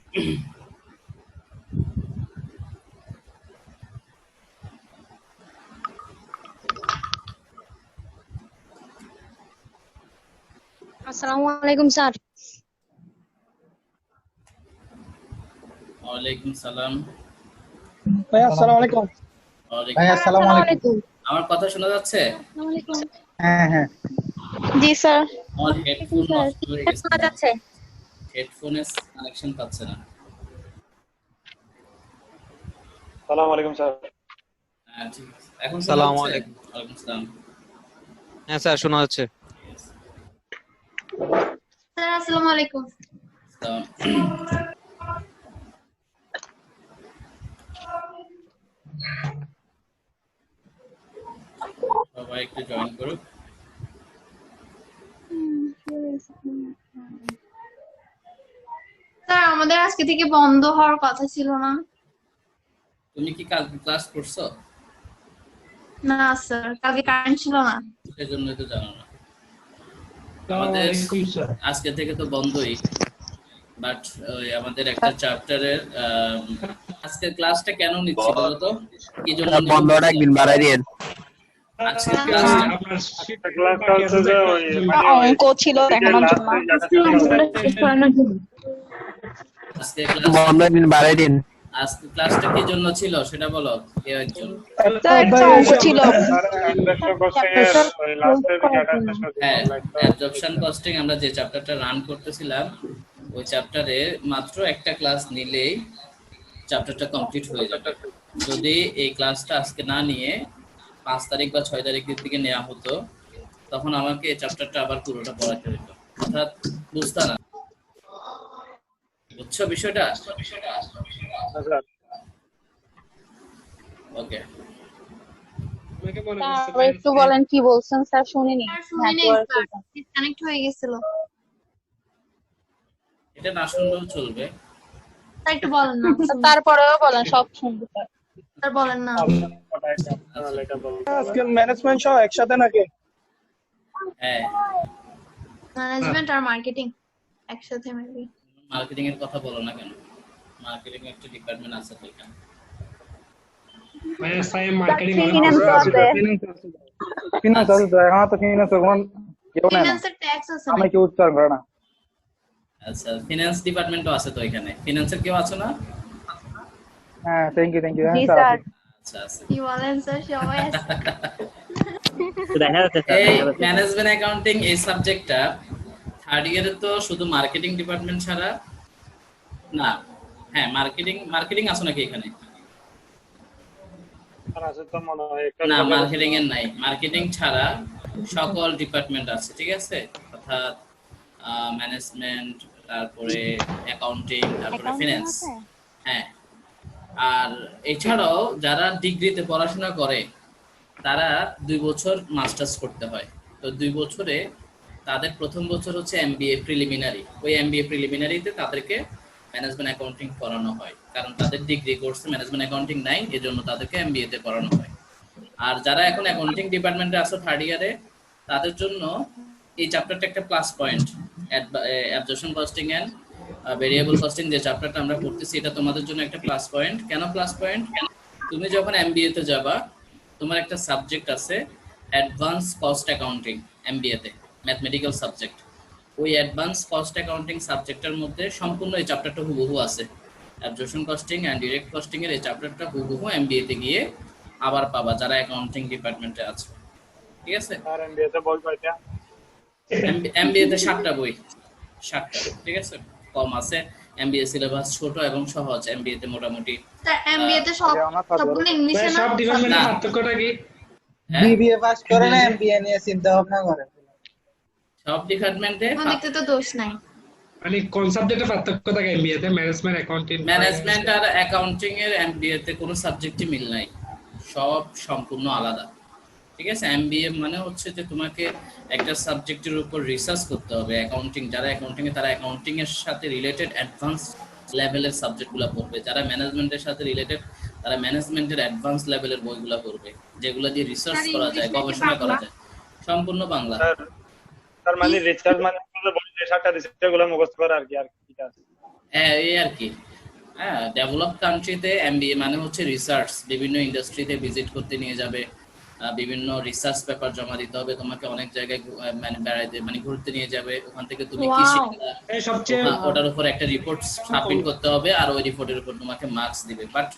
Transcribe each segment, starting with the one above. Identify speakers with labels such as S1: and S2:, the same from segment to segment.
S1: আসসালামু আলাইকুম স্যার।
S2: ওয়ালাইকুম সালাম।
S3: ভাই আসসালামু আলাইকুম।
S2: ওয়ালাইকুম
S3: আসসালামু আলাইকুম।
S2: আমার কথা শোনা যাচ্ছে?
S1: আসসালামু আলাইকুম।
S3: হ্যাঁ হ্যাঁ
S1: জি স্যার।
S2: আমার হেডফোন
S1: স্যার
S2: নষ্ট হয়ে গেছে,
S1: শোনা যাচ্ছে?
S2: হেডফোনে কানেকশন পাচ্ছে না।
S4: আসসালামু আলাইকুম স্যার।
S2: হ্যাঁ ঠিক আছে, এখন শোনা
S5: আসসালামু
S2: যাচ্ছে?
S5: আলাইকুম।
S2: ওয়ালাইকুম সালাম।
S5: হ্যাঁ স্যার শোনা যাচ্ছে।
S1: স্যার আসসালামু আলাইকুম।
S2: সালাম। সবাই একটু জয়েন করুক।
S6: স্যার আমাদের আজকে থেকে বন্ধ হওয়ার কথা ছিল না?
S2: তুমি কি কাল ক্লাস করছো?
S6: না স্যার, কালকে কারেন্ট ছিল না।
S2: সেজন্যই তো জানো না। আমাদের আজকে থেকে তো বন্ধই, বাট আমাদের একটা চ্যাপ্টারের আজকের ক্লাসটা কেন নিচ্ছি বলো তো? কি জন্য
S5: বন্ধটা একদিন বাড়াই দিন।
S2: আজকের ক্লাসটা
S4: ক্লাসটা হচ্ছে যে ওই
S1: অঙ্ক ছিল দেখানোর জন্য।
S2: আজকে ক্লাস
S5: বন্ধ একদিন বাড়াই দিন।
S2: আজকে ক্লাসটা কি জন্য ছিল সেটা বলো কেউ একজন।
S1: স্যার একটা অঙ্ক ছিল।
S2: হ্যাঁ, অ্যাবজর্পশন কস্টিং আমরা যে চ্যাপ্টারটা রান করতেছিলাম ওই চ্যাপ্টারে মাত্র একটা ক্লাস নিলেই চ্যাপ্টারটা কমপ্লিট হয়ে যাবে। যদি এই ক্লাসটা আজকে না নিয়ে 5 তারিখ বা 6 তারিখের দিকে নেওয়া হতো তখন আমাকে এই চ্যাপ্টারটা আবার পুরোটা পড়াতে হতো, অর্থাৎ বুঝতা না। বুঝছো বিষয়টা? ওকে,
S1: স্যার একটু বলেন কি বলছেন স্যার, শুনিনি।
S6: স্যার শুনিনি, স্যার ডিসকানেক্ট হয়ে গেছিল।
S2: এটা না শুনলেও চলবে।
S6: স্যার একটু বলেন না।
S1: তারপরেও বলেন, সব শুনবো স্যার।
S6: স্যার বলেন না।
S3: আজকে ম্যানেজমেন্ট সহ একসাথে নাকি?
S2: হ্যাঁ,
S6: ম্যানেজমেন্ট আর মার্কেটিং একসাথে মেবি।
S2: মার্কেটিং এর কথা বলো না কেন? মার্কেটিং একটা ডিপার্টমেন্ট আছে তো এখানে।
S3: ফিনান্স আছে তো, এখন তো ফিনান্স কোন কেউ নেয় না,
S6: ফিনান্সের ট্যাক্স আছে
S3: আমি
S6: না?
S3: কেউ উচ্চারণ করে না।
S2: আচ্ছা, ফিনান্স ডিপার্টমেন্টও আছে তো এখানে। ফিনান্সের কেউ আছে না?
S3: হ্যাঁ থ্যাংক ইউ
S1: জি স্যার।
S2: আচ্ছা আছে।
S6: কি বলেন স্যার, সবাই আছে।
S2: এই ম্যানেজমেন্ট অ্যাকাউন্টিং এই সাবজেক্টটা থার্ড ইয়ারে তো শুধু মার্কেটিং ডিপার্টমেন্ট ছাড়া না। হ্যাঁ, মার্কেটিং আছে নাকি এখানে? না, মার্কেটিং এর নাই। মার্কেটিং ছাড়া সকল ডিপার্টমেন্ট আছে, ঠিক আছে? অর্থাৎ ম্যানেজমেন্ট, তারপরে অ্যাকাউন্টিং, তারপরে ফিনান্স। হ্যাঁ, আর এছাড়াও যারা ডিগ্রিতে পড়াশোনা করে তারা 2 বছর মাস্টার্স করতে হয়। তো 2 বছরে তাদের প্রথম বছর হচ্ছে এমবিএ প্রিলিমিনারি। ওই এমবিএ প্রিলিমিনারিতে তাদেরকে ম্যানেজমেন্ট অ্যাকাউন্টিং পড়ানো হয়, কারণ তাদের ডিগ্রি কোর্সে ম্যানেজমেন্ট অ্যাকাউন্টিং নাই, এজন্য তাদেরকে এমবিএ তে পড়ানো হয়। আর যারা এখন অ্যাকাউন্টিং ডিপার্টমেন্টে আছে থার্ড ইয়ারে তাদের জন্য এই চ্যাপ্টারটা একটা plus point. Absorption costing and variable costing যে চ্যাপ্টারটা আমরা পড়তেছি এটা তোমাদের জন্য একটা প্লাস পয়েন্ট। কেন প্লাস পয়েন্ট? তুমি যখন এমবিএ তে যাবা তোমার একটা সাবজেক্ট আছে অ্যাডভান্স কস্ট অ্যাকাউন্টিং এমবিএ তে, ম্যাথমেটিক্যাল সাবজেক্ট। ওই অ্যাডভান্স কস্ট অ্যাকাউন্টিং সাবজেক্টের মধ্যে সম্পূর্ণ এই চ্যাপ্টারটা হুবহু আছে। Absorption costing and direct costing এর এই চ্যাপ্টারটা হুবহু এমবিএ তে গিয়ে আবার পাবা যারা অ্যাকাউন্টিং ডিপার্টমেন্টে আছে, ঠিক আছে?
S4: আর এমবিএ তে বই কয়টা?
S2: এমবিএ তে 7টা বই, 7টা, ঠিক আছে? কম আছে। এমবিএ সিলেবাস ছোট এবং সহজ। এমবিএ তে মোটামুটি
S6: স্যার এমবিএ তে সবগুলো ইংলিশে না?
S2: না,
S4: পার্থক্যটা কি?
S2: হ্যাঁ,
S3: বিবিএ পাস করে না এমবিএ নিয়ে চিন্তা ভাবনা করে?
S2: সব ডিপার্টমেন্টে
S6: আমাদের তো দোষ নাই।
S4: মানে কোন সাবজেক্টে পার্থক্য থাকে এমবিএ তে? ম্যানেজমেন্ট, অ্যাকাউন্টিং,
S2: ম্যানেজমেন্ট আর অ্যাকাউন্টিং এর এমবিএ তে কোনো সাবজেক্টই মিল নাই, সব সম্পূর্ণ আলাদা, ঠিক আছে? এমবিএ মানে হচ্ছে যে তোমাকে একটা সাবজেক্টের উপর রিসার্চ করতে হবে। অ্যাকাউন্টিং, যারা অ্যাকাউন্টিং এ তারা অ্যাকাউন্টিং এর সাথে রিলেটেড অ্যাডভান্স লেভেলের সাবজেক্টগুলো পড়বে। যারা ম্যানেজমেন্টের সাথে রিলেটেড তারা ম্যানেজমেন্টের অ্যাডভান্স লেভেলের বইগুলো পড়বে, যেগুলো দিয়ে রিসার্চ করা যায়, গবেষণা করা যায়। সম্পূর্ণ বাংলা।
S4: তার মানে রিসার্চ মানে বই যে 7টা দিছে সেগুলো মুখস্থ করা আর কি, আর কি আছে?
S2: হ্যাঁ এই আর কি। হ্যাঁ, ডেভেলপ কান্ট্রিতে এমবিএ মানে হচ্ছে রিসার্চ, বিভিন্ন ইন্ডাস্ট্রিতে ভিজিট করতে নিয়ে যাবে, বিভিন্ন রিসার্চ পেপার জমা দিতে হবে তোমাকে, অনেক জায়গায় মানে বেড়াইতে মানে ঘুরতে নিয়ে যাবে, ওখান থেকে তুমি কি
S6: Wow.
S2: শিখলা
S4: এই সবচেয়ে
S2: ওটার উপর একটা রিপোর্ট সাবমিট করতে হবে, আর ওই রিপোর্টের উপর তোমাকে মার্কস দিবে। বাট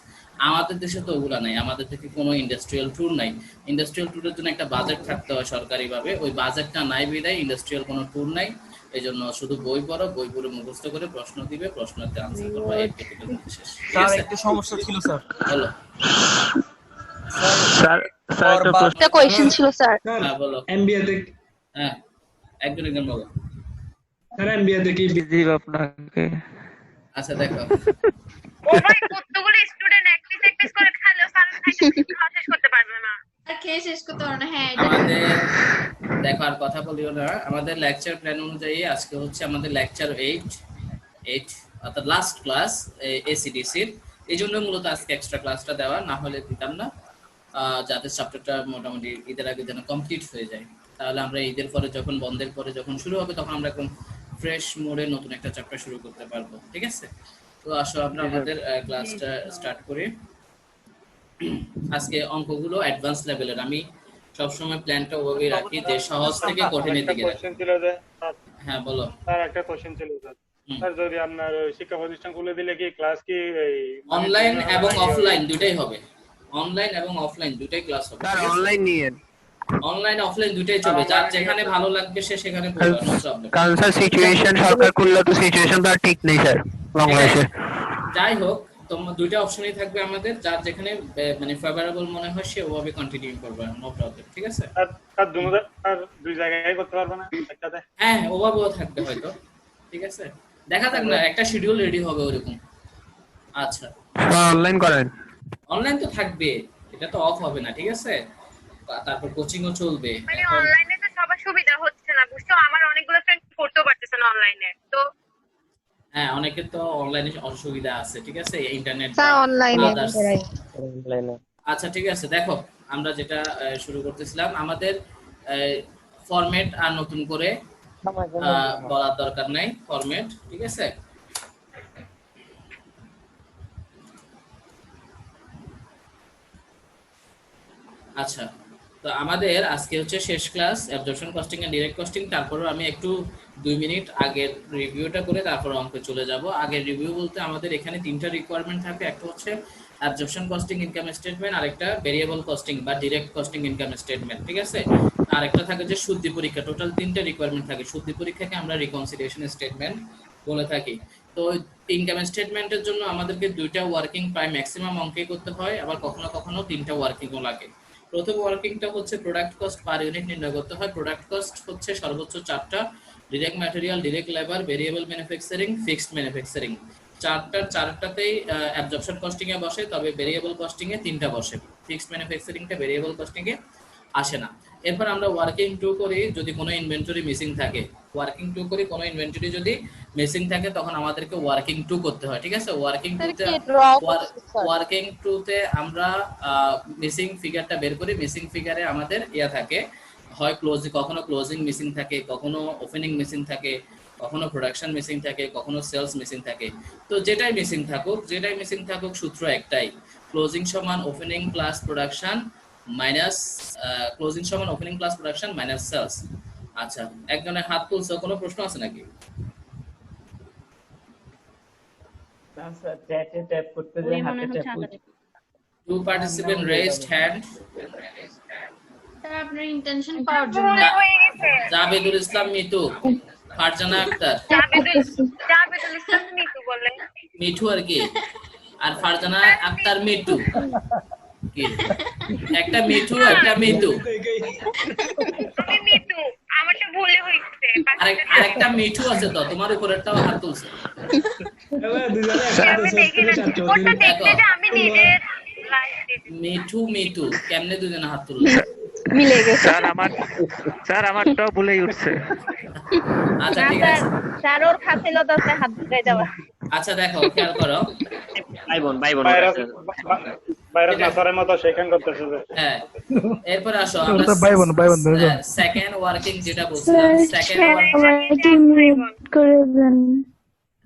S2: আমাদের দেশে তো ওগুলা নাই, আমাদের থেকে কোনো ইন্ডাস্ট্রিয়াল ট্যুর নাই। ইন্ডাস্ট্রিয়াল ট্যুরের জন্য একটা বাজেট থাকতে হয় সরকারিভাবে, ওই বাজেটটা নাই বিধায় ইন্ডাস্ট্রিয়াল কোনো ট্যুর নাই। এই জন্য শুধু বই পড়ো, বই পড়ে মুখস্থ করে প্রশ্ন দিবে, প্রশ্নতে আনসার করবা, এই টপিকের মধ্যে শেষ। ঠিক
S7: স্যার
S2: আছে,
S7: একটা সমস্যা ছিল স্যার।
S2: বলো।
S5: স্যার স্যার একটা প্রশ্ন।
S1: একটা কোয়েশ্চেন ছিল স্যার।
S4: স্যার
S2: হ্যাঁ বলো।
S4: এমবিএ তে
S2: হ্যাঁ, একজন একজন বলো।
S4: স্যার এমবিএ তে কি
S5: জি আপনাকে।
S2: আচ্ছা দেখো,
S8: ও ভাই কতগুলো স্টুডেন্ট এক পিস করে খাইলেও স্যার খাওয়া শেষ করতে পারবে না।
S6: আর খেয়ে শেষ করতে পারো না। হ্যাঁ এটা
S2: আমাদের দেখো আর কথা বলিও না, আমাদের লেকচার প্ল্যান অনুযায়ী আজকে হচ্ছে আমাদের লেকচার 8 অর্থাৎ লাস্ট ক্লাস এসিডিসির। এই জন্য মূলত আজকে এক্সট্রা ক্লাসটা দেওয়া, না হলে দিতাম না, যাতে চ্যাপ্টারটা মোটামুটি ঈদের আগে যেন কমপ্লিট হয়ে যায়। তাহলে আমরা ঈদের পরে যখন বন্ধের পরে যখন শুরু হবে তখন আমরা একদম ফ্রেশ মোডে নতুন একটা চ্যাপ্টার শুরু করতে পারবো। ঠিক আছে, তো আসো আমরা আমাদের ক্লাসটা স্টার্ট করি। আজকে অঙ্কগুলো অ্যাডভান্স লেভেলের। আমি সবসময় প্ল্যানটা ওভাবেই রাখি যে সহজ থেকে কঠিনের দিকে রাখি।
S3: কোশ্চেন ছিল যে স্যার,
S2: হ্যাঁ বলো।
S3: স্যার একটা কোশ্চেন ছিল স্যার।
S2: হুম।
S3: স্যার যদি আপনার শিক্ষা প্রতিষ্ঠান খুলে দিলে কি ক্লাস কি এই
S2: অনলাইন এবং অফলাইন দুটাই হবে, অনলাইন এবং অফলাইন দুটাই ক্লাস হবে।
S5: স্যার অনলাইন নিয়েন,
S2: অনলাইন অফলাইন দুটাই চলবে, যার যেখানে ভালো লাগবে সে সেখানে পড়বে, নো প্রবলেম।
S5: কারণ স্যার সিচুয়েশন সরকার করলে তো সিচুয়েশন তো আর ঠিক নেই স্যার বাংলাদেশে।
S2: যাই হোক, তোমার দুইটা অপশনই থাকবে আমাদের, যার যেখানে মানে ফেভারেবল মনে হয় সে ওভাবে কন্টিনিউ করবে, নো প্রবলেম। ঠিক আছে,
S3: স্যার স্যার দুই জায়গায় করতে পারবে না একসাথে?
S2: হ্যাঁ ওভাবেও থাকবে হয়তো। ঠিক আছে, দেখা যাক না, একটা শিডিউল রেডি হবে ওরকম। আচ্ছা,
S5: অনলাইন করেন।
S2: অনলাইন তো থাকবে, এটা তো অফ হবে না। ঠিক আছে, তারপর কোচিংও চলবে।
S8: মানে
S2: এখন
S8: অনলাইনে তো সবার সুবিধা হচ্ছে না, বুঝছো? আমার অনেকগুলো ফ্রেন্ড পড়তেও পারতেছে না অনলাইনে। তো
S2: হ্যাঁ, অনেকের তো অনলাইনে অসুবিধা আছে। ঠিক আছে, ইন্টারনেট
S1: স্যার অনলাইনে
S2: আচ্ছা ঠিক আছে, দেখো আমরা যেটা শুরু করতেছিলাম, আমাদের ফরম্যাট আর নতুন করে বলার দরকার নাই, ফরম্যাট। ঠিক আছে, আচ্ছা তো আমাদের আজকে হচ্ছে শেষ class absorption costing and direct costing. তারপরে আমি একটু 2 মিনিট আগের রিভিউটা করে তারপর অঙ্কে চলে যাব। আগের রিভিউ বলতে আমাদের এখানে 3টা রিকোয়ারমেন্ট থাকে, একটা হচ্ছে অ্যাবজর্পশন কস্টিং ইনকাম স্টেটমেন্ট, আরেকটা ভেরিয়েবল কস্টিং বা ডাইরেক্ট কস্টিং ইনকাম স্টেটমেন্ট। ঠিক আছে, আরেকটা থাকে যে শুদ্ধি পরীক্ষা। টোটাল 3টা রিকোয়ারমেন্ট থাকে। শুদ্ধি পরীক্ষাকে আমরা রিকনসিলিয়েশন স্টেটমেন্ট বলে থাকি। তো ইনকাম স্টেটমেন্টের জন্য আমাদেরকে 2টা ওয়ার্কিং প্রায় ম্যাক্সিমাম অঙ্কে করতে হয়, আবার কখনো কখনো 3টা ওয়ার্কিংও লাগে। প্রথম ওয়ার্কিংটা হচ্ছে প্রোডাক্ট কস্ট পার ইউনিট নির্ণয় করতে হয়। প্রোডাক্ট কস্ট হচ্ছে সর্বোচ্চ 4টা, direct material, direct labour, variable manufacturing, fixed manufacturing. চারটাতেই অ্যাবজর্পশন কস্টিং এ বসে, তবে ভেরিয়েবল কস্টিং এ 3টা বসে। ফিক্সড ম্যানুফ্যাকচারিংটা ভেরিয়েবল কস্টিং এ আসে না। এরপর আমরা ওয়ার্কিং টু করি যদি কোনো ইনভেন্টরি মিসিং থাকে। ওয়ার্কিং টু করি কোনো ইনভেন্টরি যদি মিসিং থাকে তখন আমাদেরকে ওয়ার্কিং টু করতে হয়। ঠিক আছে, ওয়ার্কিং টুতে ওয়ার্কিং টুতে আমরা মিসিং ফিগারটা বের করি। মিসিং ফিগারে আমাদের থাকে হয় কখনো ক্লোজিং মিসিং থাকে, কখনো ওপেনিং মিসিং থাকে, কখনো প্রোডাকশন মিসিং থাকে, কখনো সেলস মিসিং থাকে। তো যেটাই মিসিং থাকুক সূত্র একটাই, ক্লোজিং সমান opening plus production minus closing সমান opening plus production minus sales. আচ্ছা, একজনের হাত তুলছে, কোনো প্রশ্ন আছে নাকি? Two participant raised hand.
S6: Sir আপনার ইন্টেনশন পাওয়ার জন্য
S8: হয়ে গেছে।
S2: জাবেদুল ইসলাম মিতু, ফারজানা আক্তার,
S8: জাবেদুল ইসলাম মিতু বলে।
S2: মিঠু আর কি, আর ফারজানা আক্তার মিটু। কি একটা মিঠু একটা মিতু,
S8: আমি মিতু, আমারটা ভুলে হইছে।
S2: আরেকটা মিঠু আছে তো, তোমার উপরেরটাও হাত তুলছে।
S8: আমি দেখি না, ওটা দেখতে যে আমি নিজের লাইফ
S2: মিঠু কেমনে দুজনে হাত তুললো?
S1: মিলে গেছে।
S5: স্যার আমারটাও ভুলেই উঠছে।
S2: আচ্ছা ঠিক আছে,
S1: স্যার ওর খাতিলত আছে হাত ধুয়ে দেওয়া।
S2: আচ্ছা দেখো খেয়াল করো।
S3: ভাইরাস নাসারের মতো সেখান করতেছে যে।
S2: হ্যাঁ, এরপর আসো আমরা সেকেন্ড ওয়ার্কিং যেটা বলছিলাম, সেকেন্ড ওয়ার্কিং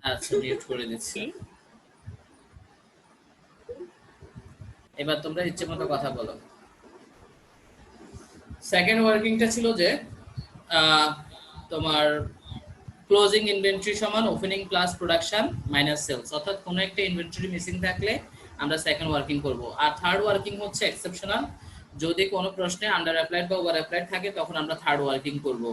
S2: আচ্ছা মিউট করে দিচ্ছি। এবার তোমরা ইচ্ছে মতো কথা বলো। সেকেন্ড ওয়ার্কিংটা ছিল যে তোমার ক্লোজিং ইনভেন্টরি সমান opening plus production minus sales, অর্থাৎ কোনো একটা ইনভেন্টরি মিসিং থাকলে আমরা সেকেন্ড ওয়ার্কিং করব। আর থার্ড ওয়ার্কিং হচ্ছে এক্সেপশনাল, যদি কোনো প্রশ্নে আন্ডার অ্যাপ্লাইড বা ওভার অ্যাপ্লাইড থাকে তখন আমরা থার্ড ওয়ার্কিং করব।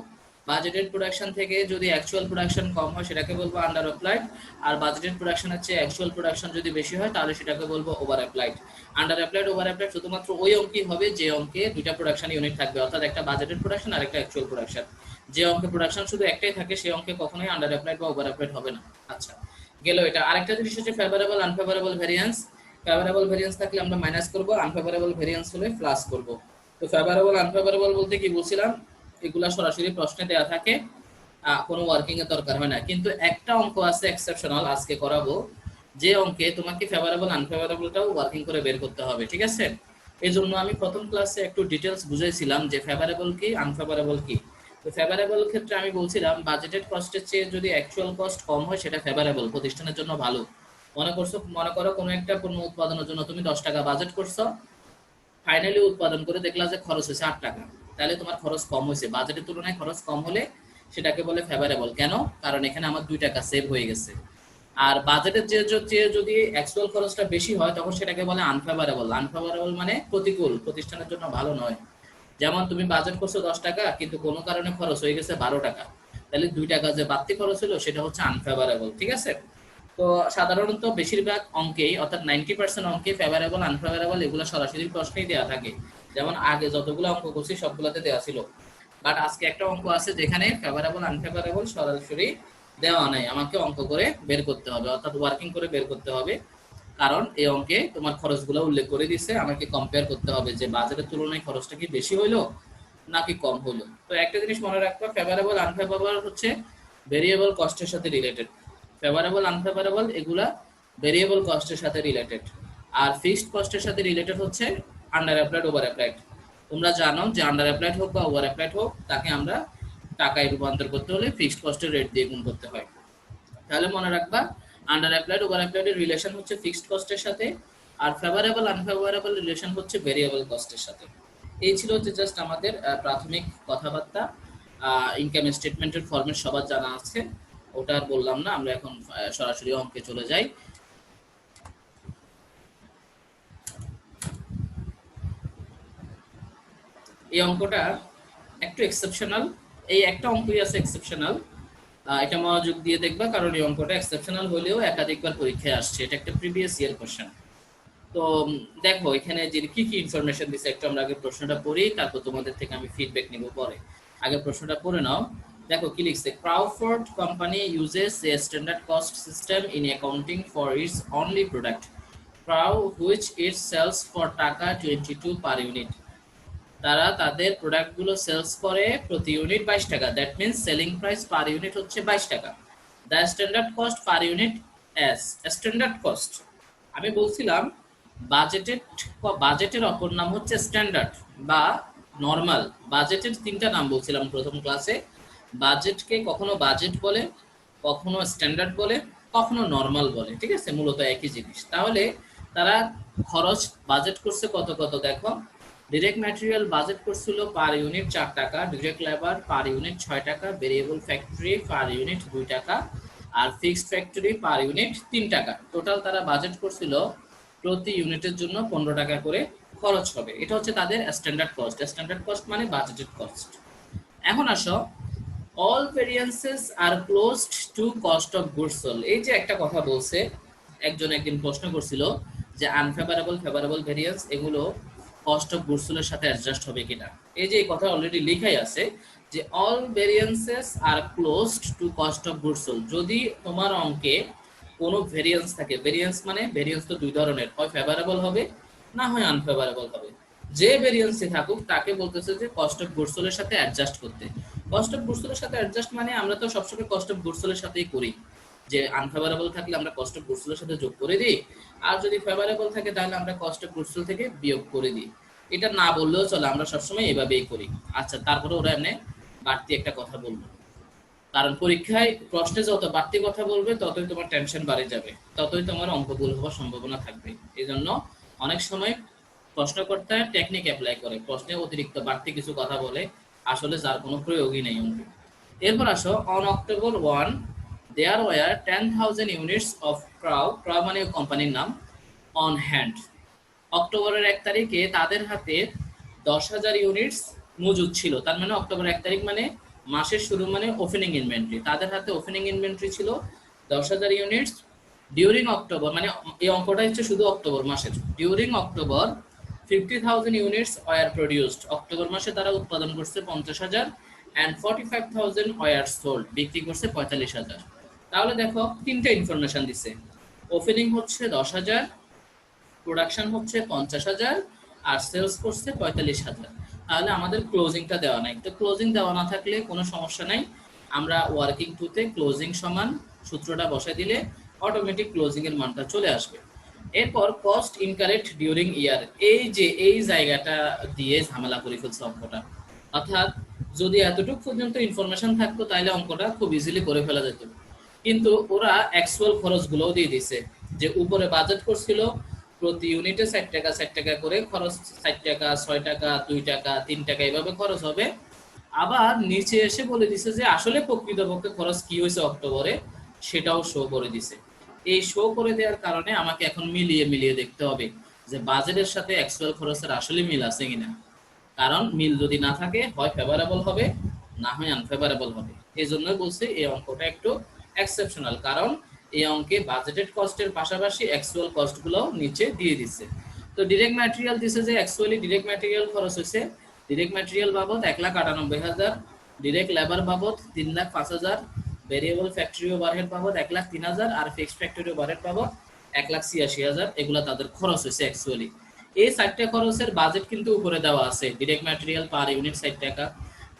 S2: বাজেটেড প্রোডাকশন থেকে যদি অ্যাকচুয়াল প্রোডাকশন কম হয় সেটাকে বলবো আন্ডার অ্যাপ্লাইড, আর বাজেটেড প্রোডাকশনের চেয়ে অ্যাকচুয়াল প্রোডাকশন যদি বেশি হয় তাহলে সেটাকে বলবো over applied. Under applied over applied শুধুমাত্র ওই অঙ্কই হবে যে অঙ্কে দুইটা প্রোডাকশন ইউনিট থাকবে, অর্থাৎ একটা বাজেটেড প্রোডাকশন আর একটা অ্যাকচুয়াল প্রোডাকশন। যে অঙ্কে প্রোডাকশন শুধু একটাই থাকে সেই অঙ্কে কখনোই আন্ডার অ্যাপ্লাইড বা ওভার অ্যাপ্লাইড হবে না। আচ্ছা গেল এটা। আরেকটা জিনিস হচ্ছে favourable unfavourable variance. Favourable variance থাকলে আমরা মাইনাস করব, আনফেভারেবল ভেরিয়েন্স হলে প্লাস করব। তো ফেভারেবল আনফেভারেবল বলতে কি বলছিলাম, এগুলা সরাসরি প্রশ্নে দেয়া থাকে, কোনো ওয়ার্কিং এর দরকার হয় না। কিন্তু একটা অঙ্ক আছে এক্সেপশনাল, আজকে করাবো, যে অঙ্কে তোমাকে ফেভারেবল আনফেভারেবলটাও ওয়ার্কিং করে বের করতে হবে, ঠিক আছে? এই জন্য আমি প্রথম ক্লাসে একটু ডিটেলস বুঝাইছিলাম যে ফেভারেবল কি আনফেভারেবল কি। তো ফেভারেবল ক্ষেত্রে আমি বলছিলাম বাজেটেড কস্টের চেয়ে যদি অ্যাকচুয়াল কস্ট কম হয় সেটা ফেভারেবল, প্রতিষ্ঠানের জন্য ভালো। মনে করো কোনো একটা পণ্য উৎপাদনের জন্য তুমি 10 টাকা বাজেট করছো, ফাইনালি উৎপাদন করে দেখলা যে খরচ হয়েছে 8 টাকা, তাহলে তোমার খরচ কম হয়েছে। বাজেটের তুলনায় খরচ কম হলে সেটাকে বলে ফেভারেবল। কেন? কারণ এখানে আমার 2 টাকা সেভ হয়ে গেছে। আর বাজেটের চেয়ে যদি অ্যাকচুয়াল খরচটা বেশি হয় তখন সেটাকে বলে আনফেভারেবল। আনফেভারেবল মানে প্রতিকূল, প্রতিষ্ঠানের জন্য ভালো নয়। যেমন তুমি বাজেট করছো 10 টাকা কিন্তু কোনো কারণে খরচ হয়ে গেছে 12 টাকা, তাহলে 2 টাকা যে বাড়তি খরচ হলো সেটা হচ্ছে আনফেভারেবল, ঠিক আছে? তো সাধারণত বেশিরভাগ অঙ্কেই অর্থাৎ 90% অঙ্কে ফেভারেবল আনফেভারেবল এগুলো সরাসরি প্রশ্নেই দেওয়া থাকে। যেমন আগে যতগুলো অঙ্ক করছি সবগুলোতে দেওয়া ছিল, বাট আজকে একটা অঙ্ক আছে যেখানে ফেভারেবল আনফেভারেবল সরাসরি দেওয়া নাই, আমাকে অঙ্ক করে বের করতে হবে, অর্থাৎ ওয়ার্কিং করে বের করতে হবে। কারণ এই অঙ্কে তোমার খরচগুলো উল্লেখ করে দিচ্ছে, আমাকে কম্পেয়ার করতে হবে যে বাজারের তুলনায় খরচটা কি বেশি হইলো নাকি কম হলো। তো একটা জিনিস মনে রাখবা, ফেভারেবল আনফেভারেবল হচ্ছে ভেরিয়েবল কস্টের সাথে রিলেটেড। ফেভারেবল আনফেভারেবল এগুলা ভেরিয়েবল কস্টের সাথে রিলেটেড, আর ফিক্সড কস্টের সাথে রিলেটেড হচ্ছে আন্ডার অ্যাপ্লাইড ওভার অ্যাপ্লাইড। তোমরা জানো যে আন্ডার অ্যাপ্লাইড হোক বা ওভার অ্যাপ্লাইড হোক তাকে আমরা টাকায় রূপান্তর করতে হলে ফিক্সড কস্টের রেট দিয়ে গুণ করতে হয়। তাহলে মনে রাখবা আন্ডার অ্যাপ্লাইড ওভার অ্যাপ্লাইডের রিলেশন হচ্ছে ফিক্সড কস্টের সাথে, আর ফেভারেবল আনফেভারেবল রিলেশন হচ্ছে ভেরিয়েবল কস্টের সাথে। এই ছিল যে জাস্ট আমাদের প্রাথমিক কথাবার্তা। ইনকাম স্টেটমেন্টের ফরম্যাট সবার জানা আছে, ওটা আর বললাম না, আমরা এখন সরাসরি অঙ্কে চলে যাই। এই অঙ্কটা একটু এক্সেপশনাল, এই একটা অঙ্কই আছে এক্সেপশনাল, এটা মনোযোগ দিয়ে দেখবা কারণ এই অঙ্কটা এক্সেপশনাল হলেও একাধিকবার পরীক্ষায় আসছে, এটা একটা প্রিভিয়াস ইয়ার কোশ্চেন। তো দেখো এখানে যে কি কি ইনফরমেশন দিছে একটু আমরা আগে প্রশ্নটা পড়ি, তারপর তোমাদের থেকে আমি ফিডব্যাক নিব পরে। আগে প্রশ্নটা পড়ে নাও। দেখো কি লিখছে, Crawford company uses a standard cost system in accounting for its only product crow which it sells for taka 22 per unit. তারা তাদের প্রোডাক্টগুলো সেলস করে প্রতি ইউনিট 22 টাকা, that means selling price per unit হচ্ছে 22 টাকা। The standard cost per unit S. Standard cost আমি বলছিলাম বাজেটের অপর নাম হচ্ছে স্ট্যান্ডার্ড বা নরমাল। বাজেটের 3টা নাম বলছিলাম প্রথম ক্লাসে। বাজেটকে কখনো বাজেট বলে, কখনো স্ট্যান্ডার্ড বলে, কখনো নরমাল বলে, ঠিক আছে? মূলত একই জিনিস। তাহলে তারা খরচ বাজেট করছে কত কত দেখো, ডিরেক্ট ম্যাটেরিয়াল বাজেট করছিল পার ইউনিট 4 টাকা, ডিরেক্ট লেবার পার ইউনিট 6 টাকা, ভেরিয়েবল ফ্যাক্টরি পার ইউনিট 2 টাকা, আর ফিক্সড ফ্যাক্টরি পার ইউনিট 3 টাকা। টোটাল তারা বাজেট করছিল প্রতি ইউনিটের জন্য 15 টাকা করে খরচ হবে। এটা হচ্ছে তাদের স্ট্যান্ডার্ড কস্ট। স্ট্যান্ডার্ড কস্ট মানে বাজেটেড কস্ট। এখন আসো, all variances are closed to cost of goods sold. এই যে একটা কথা বলছে, একদিন প্রশ্ন করছিল যে আনফেভারেবল ফেভারেবল ভেরিয়েন্স এগুলো কস্ট অফ গুডস সোল্ড এর সাথে অ্যাডজাস্ট হবে কিনা। এই যে এই কথা অলরেডি লেখাই আছে যে all variances are closed to cost of goods sold. যদি তোমার অঙ্কে কোনো ভেরিয়েন্স থাকে, ভেরিয়েন্স মানে ভেরিয়েন্স তো 2 ধরনের, হয় ফেভারেবল হবে না হয় আনফেভারেবল হবে। যে ভেরিয়েন্সে থাকুক তাকে বলতেছে যে কস্ট অফ গুডস সোল্ড এর সাথে অ্যাডজাস্ট করতে। কস্ট অফ গুডস সোল্ড এর সাথে অ্যাডজাস্ট মানে আমরা তো সবসময় কস্ট অফ গুডস সোল্ড এর সাথেই করি, যে আনফেভারেবল থাকলে আমরা কস্ট অফ গুডস সোল্ড এর সাথে যোগ করে দিই, আর যদি ফেভারেবল থাকে তাহলে আমরা কস্ট অফ গুডস সোল্ড থেকে বিয়োগ করে দিই। এটা না বললেও চলে, আমরা সবসময় এভাবেই করি। আচ্ছা, তারপরে ওরা এমনি বাড়তি একটা কথা বলবো। কারণ পরীক্ষায় প্রশ্নে যত বাড়তি কথা বলবে ততই তোমার টেনশন বাড়ে যাবে, ততই তোমার অঙ্ক ভুল হওয়ার সম্ভাবনা থাকবে। এই জন্য অনেক সময় প্রশ্নকর্তা টেকনিক অ্যাপ্লাই করে, প্রশ্নে অতিরিক্ত বাড়তি কিছু কথা বলে, আসলে যার কোনো প্রয়োগই নেই অঙ্কে। এরপর আসো, on October 1 there were 10,000 units of Crow মানে কোম্পানির নাম, অন হ্যান্ড। অক্টোবরের 1 তারিখে তাদের হাতে 10,000 ইউনিটস মজুদ ছিল। তার মানে অক্টোবর 1 তারিখ মানে মাসের শুরু, মানে ওপেনিং ইনভেন্টরি। তাদের হাতে ওপেনিং ইনভেন্টরি ছিল 10,000 ইউনিটস। ডিউরিং অক্টোবর, মানে এই অঙ্কটা হচ্ছে শুধু অক্টোবর মাসের। During October 50,000 units were produced. October মাসে তারা উৎপাদন করছে 50,000 and 45,000 ওয়ার সোল্ড, বিক্রি করছে 45,000। তাহলে দেখো তিনটা ইনফরমেশন দিছে, ওপেনিং হচ্ছে 10,000, প্রোডাকশন হচ্ছে 50,000 আর সেলস করছে 45,000। তাহলে আমাদের ক্লোজিংটা দেওয়া নাই। তো ক্লোজিং দেওয়া না থাকলে কোনো সমস্যা নাই, আমরা ওয়ার্কিং টুতে ক্লোজিং সমান সূত্রটা বসাই দিলে অটোমেটিক ক্লোজিং এর মানটা চলে আসবে। এরপর কস্ট ইনকারেক্ট ডিউরিং ইয়ার, এই যে এই জায়গাটা দিয়ে ঝামেলা করে ফেলছে অঙ্কটা। অর্থাৎ যদি এতটুকু পর্যন্ত ইনফরমেশন থাকতো তাহলে অঙ্কটা খুব ইজিলি করে ফেলা যেত, কিন্তু ওরা অ্যাকচুয়াল খরচগুলোও দিয়ে দিছে। যে উপরে বাজেট করছিল প্রতি ইউনিটে 60 টাকা 60 টাকা করে খরচ, 60 টাকা 6 টাকা 2 টাকা 3 টাকা এইভাবে খরচ হবে। আবার নিচে এসে বলে দিছে যে আসলে প্রকৃতপক্ষে খরচ কি হয়েছে অক্টোবরে সেটাও শো করে দিছে। এই শো করে দেওয়ার কারণে আমাকে এখন মিলিয়ে মিলিয়ে দেখতে হবে যে বাজেটের সাথে অ্যাকচুয়াল খরচের আসলে মিল আছে কিনা। কারণ মিল যদি না থাকে হয় ফেভারেবল হবে, না হয় আনফেভারেবল হবে। এই জন্যই বলছি এই অঙ্কটা একটু এক্সেপশনাল, কারণ এই অঙ্কে বাজেটেড কস্টের পাশাপাশি অ্যাকচুয়াল কস্টগুলো নিচে দিয়ে দিচ্ছে। তো ডিরেক্ট ম্যাটেরিয়াল দিছে যে অ্যাকচুয়ালি ডিরেক্ট ম্যাটেরিয়াল খরচ হয়েছে ডিরেক্ট ম্যাটেরিয়াল বাবদ 1,98,000, ডিরেক্ট লেবার বাবদ 3,05,000, ভেরিয়েবল ফ্যাক্টরি ওভারহেড বাবদ 1,03,000 আর ফিক্সড ফ্যাক্টরি ওভারহেড বাবদ 1,86,000। এগুলা তাদের খরচ হয়েছে অ্যাকচুয়ালি। এই 4টা খরচের বাজেট কিন্তু উপরে দেওয়া আছে। ডিরেক্ট ম্যাটেরিয়াল পার ইউনিট 60 টাকা,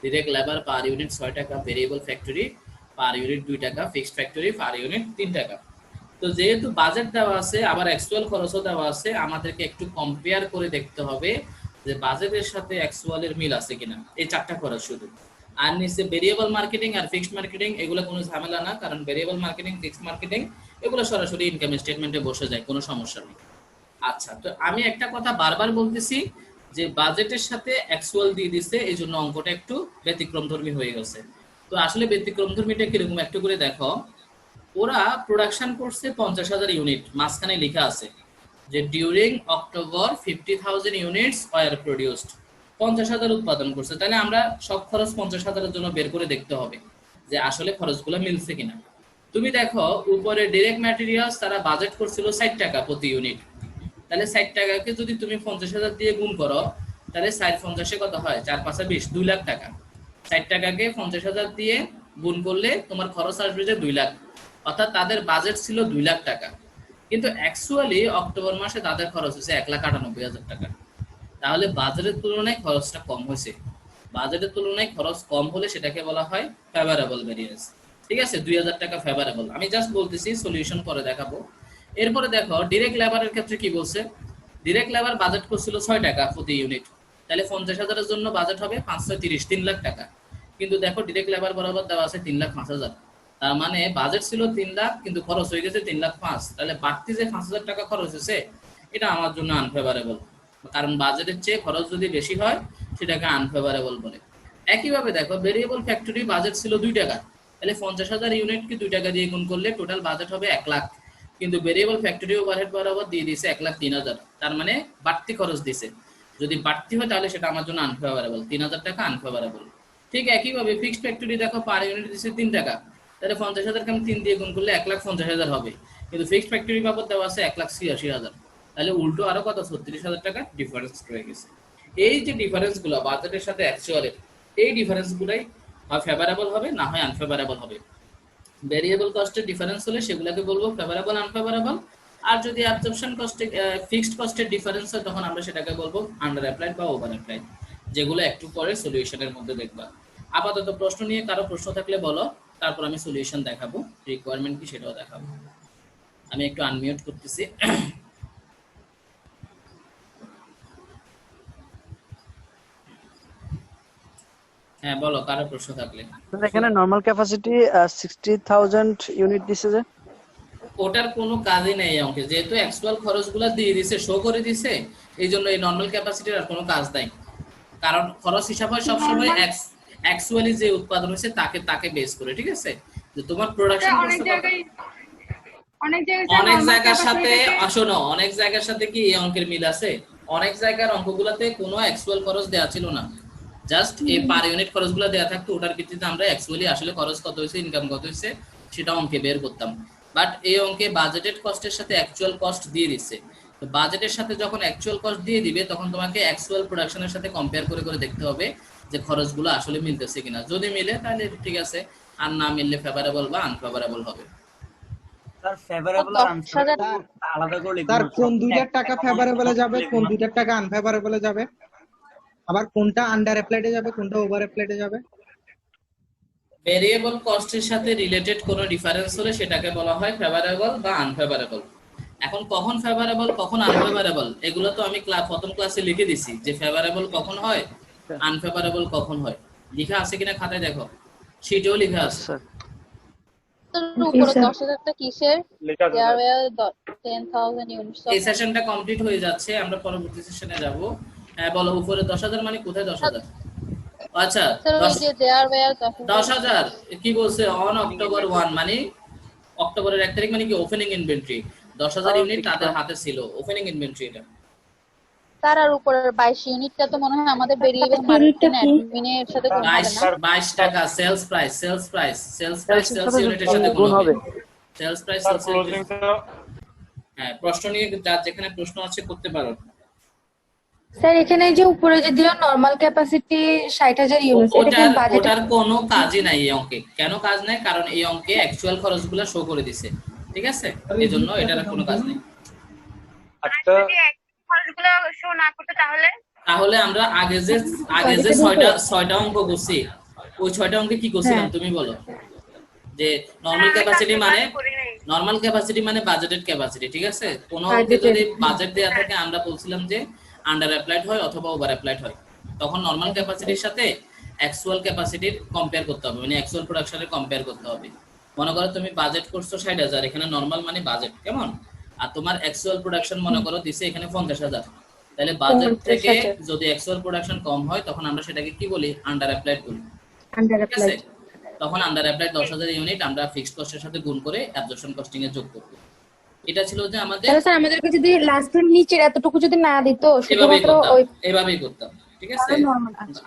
S2: ডিরেক্ট লেবার পার ইউনিট 6 টাকা, ভেরিয়েবল ফ্যাক্টরি পার ইউনিট 2 টাকা, ফিক্সড ফ্যাক্টরি পার ইউনিট 3 টাকা। তো যেহেতু বাজেট দেওয়া আছে আবার অ্যাকচুয়াল খরচও দেওয়া আছে, আমাদেরকে একটু কম্পেয়ার করে দেখতে হবে যে বাজেটের সাথে অ্যাকচুয়ালের মিল আছে কিনা। এই 4টা খরচ শুধু। আর নিচে ভেরিয়েবল মার্কেটিং আর ফিক্সড মার্কেটিং, এগুলো কোনো ঝামেলা না, কারণ ভেরিয়েবল মার্কেটিং ফিক্সড মার্কেটিং এগুলো সরাসরি ইনকাম স্টেটমেন্টে বসে যায়, কোনো সমস্যা নেই। আচ্ছা, তো আমি একটা কথা বারবার বলতেছি যে বাজেটের সাথে অ্যাকচুয়াল দিয়ে দিছে, এই জন্য অঙ্কটা একটু ব্যতিক্রমধর্মী হয়ে গেছে। তো আসলে ব্যতিক্রমধর্মীটা কিরকম একটু করে দেখো। ওরা প্রোডাকশন করছে 50,000 ইউনিট, মাঝখানে লেখা আছে যে during October 50,000 units were produced, 50,000 উৎপাদন করছে। তাহলে আমরা সব খরচ 50,000 এর জন্য বের করে দেখতে হবে যে আসলে খরচগুলো মিলছে কিনা। তুমি দেখো উপরে ডিরেক্ট ম্যাটেরিয়ালস তারা বাজেট করছিল 60 টাকা প্রতি ইউনিট। তাহলে 60 টাকাকে যদি তুমি 50,000 দিয়ে গুণ করো তাহলে 4×50 কত হয়, 4×5=20, 2 লাখ টাকা। 60 টাকাকে 50,000 দিয়ে গুণ করলে তোমার খরচ আসবে যে 2 লাখ। অর্থাৎ তাদের বাজেট ছিল 2 লাখ টাকা, কিন্তু অ্যাকচুয়ালি অক্টোবর মাসে তাদের খরচ হয়েছে 1,98,000 টাকা। তাহলে বাজেটের তুলনায় খরচটা কম হয়েছে। বাজেটের তুলনায় খরচ কম হলে সেটাকে বলা হয় ফেভারেবল ভেরিয়েন্স। ঠিক আছে, 2,000 টাকা ফেভারেবল। আমি জাস্ট বলতেছি, সলিউশন করে দেখাবো। এরপরে দেখো ডিরেক্ট লেবারের ক্ষেত্রে কি বলছে। ডিরেক্ট লেবার বাজেট করছিল 6 টাকা প্রতি ইউনিট, তাহলে 50,000 এর জন্য বাজেট হবে 5×30, 3 লাখ টাকা। কিন্তু দেখো ডিরেক্ট লেবার বরাবর দেওয়া আছে 3,05,000, তার মানে বাজেট ছিল 3 লাখ কিন্তু খরচ হয়ে গেছে 3,05,000। তাহলে বাড়তি যে 5,000 টাকা খরচ হয়েছে এটা আমার জন্য আনফেভারেবল, কারণ বাজেটের চেয়ে খরচ যদি বেশি হয় সেটাকে আনফেভারেবল বলে। একইভাবে দেখো ভেরিয়েবল ফ্যাক্টরি বাজেট ছিল 2 টাকা, তাহলে 50,000 ইউনিটকে 2 টাকা দিয়ে গুণ করলে টোটাল বাজেট হবে 1 লাখ, কিন্তু ভেরিয়েবল ফ্যাক্টরি ওভারহেড বরাবর দিয়ে দিয়েছে 1,03,000, তার মানে বাড়তি খরচ দিছে। যদি বাড়তি হয় তাহলে সেটা আমার জন্য আনফেভারেবল, 3,000 টাকা আনফেভারেবল। ঠিক একইভাবে ফিক্সড ফ্যাক্টরি দেখো পার ইউনিট দিচ্ছে 3 টাকা, তাহলে 50,000 কে আমি 3 দিয়ে গুণ করলে 1,50,000 হবে, কিন্তু ফিক্সড ফ্যাক্টরি বাবদ দেওয়া আছে 1,86,000, তাহলে উল্টো আরো কত 36,000 টাকা ডিফারেন্স রয়ে গেছে। এই যে ডিফারেন্স গুলো বাজেটের সাথে অ্যাকচুয়ালের, এই ডিফারেন্স গুলাই হয় ফেভারেবল হবে না হয় আনফেভারেবল হবে। ভেরিয়েবল কস্টের ডিফারেন্স হলে সেগুলোকে বলবো ফেভারেবল আনফেভারেবল, আর যদি অ্যাবজর্পশন কস্টে ফিক্সড কস্টের ডিফারেন্স হয় তখন আমরা সেটাকে বলবো আন্ডার অ্যাপ্লাইড বা ওভার অ্যাপ্লাইড, যেগুলো একটু পরে সলিউশনের মধ্যে দেখবা। আপাতত প্রশ্ন নিয়ে কারো প্রশ্ন থাকলে বলো, তারপর আমি সলিউশন দেখাবো, রিকোয়ারমেন্ট কি সেটাও দেখাবো। আমি একটু আনমিউট করতেছি। হ্যাঁ বলো, কারো প্রশ্ন থাকলে।
S7: স্যার এখানে নরমাল ক্যাপাসিটি 60,000 ইউনিট দিছে যে,
S2: ওটার কোনো কাজই নেই এই অঙ্কে, যেহেতু অ্যাকচুয়াল খরচগুলো দিয়ে দিছে, শো করে দিছে, এই জন্য এই নর্মাল ক্যাপাসিটির আর কোনো কাজ নাই। কারণ খরচ হিসাব হয় সবসময় অ্যাকচুয়ালি যে উৎপাদন হয়েছে তাকে বেস করে, ঠিক আছে? যে তোমার প্রোডাকশন অনেক জায়গার সাথে শোনো, অনেক জায়গার সাথে কি এই অঙ্কের মিল আছে? অনেক জায়গার অঙ্কগুলোতে কোনো অ্যাকচুয়াল খরচ দেওয়া ছিল না, জাস্ট এই পার ইউনিট খরচগুলো দেওয়া থাকতো, ওটার ভিত্তিতে আমরা অ্যাকচুয়ালি আসলে খরচ কত হয়েছে, ইনকাম কত হয়েছে সেটা অঙ্কে বের করতাম। বাট এই অঙ্কে বাজেটেড কস্টের সাথে অ্যাকচুয়াল কস্ট দিয়ে দিচ্ছে। তো বাজেটের সাথে যখন অ্যাকচুয়াল কস্ট দিয়ে দিবে, তখন তোমাকে অ্যাকচুয়াল প্রোডাকশনের সাথে কম্পেয়ার করে করে দেখতে হবে যে খরচগুলো আসলে মিলতেছে কিনা। যদি মিলে তাহলে ঠিক আছে, আর না মিললে ফেভারেবল বা আনফেভারেবল হবে।
S9: স্যার ফেভারেবল আর আনফেভারেবল আলাদা করে লিখুন।
S10: স্যার কোন দুইটার টাকা ফেভারেবলে যাবে, কোন দুইটার টাকা আনফেভারেবলে যাবে, আবার কোনটা আন্ডার অ্যাপ্লাইডে যাবে, কোনটা ওভার অ্যাপ্লাইডে যাবে?
S2: ভেরিয়েবল কস্টের সাথে রিলেটেড কোনো ডিফারেন্স হলে সেটাকে বলা হয় ফেভারেবল বা আনফেভারেবল। এখন কখন ফেভারেবল কখন আনফেভারেবল এগুলো তো আমি প্রথম ক্লাসে লিখে দিছি, যে ফেভারেবল কখন হয়, আনফেভারেবল কখন হয়। লেখা আছে কিনা খাতায় দেখো, শিটেও লেখা আছে।
S1: উপরে 10,000টা কিসের?
S3: লেখা আছে।
S1: There were 10,000 units of
S2: এই সেশনটা কমপ্লিট হয়ে যাচ্ছে, আমরা পরবর্তী সেশনে যাব। হ্যাঁ বলো, উপরে 10,000 মানে কোথায় 10,000? আচ্ছা
S1: Sir, ওই যে there were
S2: 10,000 কি বলছে? অন অক্টোবর 1 মানে অক্টোবরের 1 তারিখ মানে কি ওপেনিং ইনভেন্টরি 10,000 ইউনিট তাদের হাতে ছিল, ওপেনিং ইনভেন্টরি এটা।
S1: তার আর উপরের 22 ইউনিটটা তো মনে হয় আমাদের ভেরিয়েবল মার্কেটিং অ্যাডমিনের সাথে গুণ হবে না?
S2: 22 টাকা সেলস প্রাইস সেলস ইউনিটের সাথে গুণ হবে। Sales price sales unit. হ্যাঁ, প্রশ্ন নিয়ে যার যেখানে প্রশ্ন আছে করতে পারো।
S6: স্যার এখানে যে উপরে যে দিল নরমাল ক্যাপাসিটি 60,000 ইউনিট, এটা বাজেট
S2: ওটার কোনো কাজই নাই এই অঙ্কে। কেন কাজ নাই? কারণ এই অঙ্কে অ্যাকচুয়াল খরচগুলো শো করে দিছে, ঠিক আছে? এজন্য এটার কোনো কাজ নেই।
S3: আচ্ছা
S8: যদি এক খরচগুলো শো না করতে
S2: তাহলে আমরা আগে যে 6টা অঙ্ক করছি, ওই 6টা অঙ্কে কি করছিলাম তুমি বলো? যে নরমাল ক্যাপাসিটি মানে বাজেটেড ক্যাপাসিটি, ঠিক আছে? কোন অঙ্কে যদি বাজেট দেয়া থাকে আমরা বলছিলাম যে আন্ডার অ্যাপ্লাইড হয় অথবা ওভার অ্যাপ্লাইড হয়। তখন নরমাল ক্যাপাসিটির সাথে অ্যাকচুয়াল ক্যাপাসিটির কম্পেয়ার করতে হবে, মানে অ্যাকচুয়াল প্রোডাকশনের কম্পেয়ার করতে হবে। মনে করো তুমি বাজেট করছো 60,000, এখানে নরমাল মানে বাজেট কেমন, আর তোমার অ্যাকচুয়াল প্রোডাকশন মনে করো দিছে এখানে 50,000, তাহলে বাজেট থেকে যদি অ্যাকচুয়াল প্রোডাকশন কম হয় তখন আমরা সেটাকে কি বলি? আন্ডার অ্যাপ্লাইড বলি, ঠিক আছে? তখন আন্ডার অ্যাপ্লাইড 10,000 ইউনিট আমরা ফিক্সড কস্টের সাথে গুণ করে অ্যাবজর্পশন কস্টিং এ যোগ করব। এটা ছিল যে আমাদের,
S6: স্যার আমাদেরকে যদি লাস্টের নিচের এতটুকু যদি না দিত,
S2: এভাবেই
S6: শুধুমাত্র
S2: করতাম, ঠিক আছে?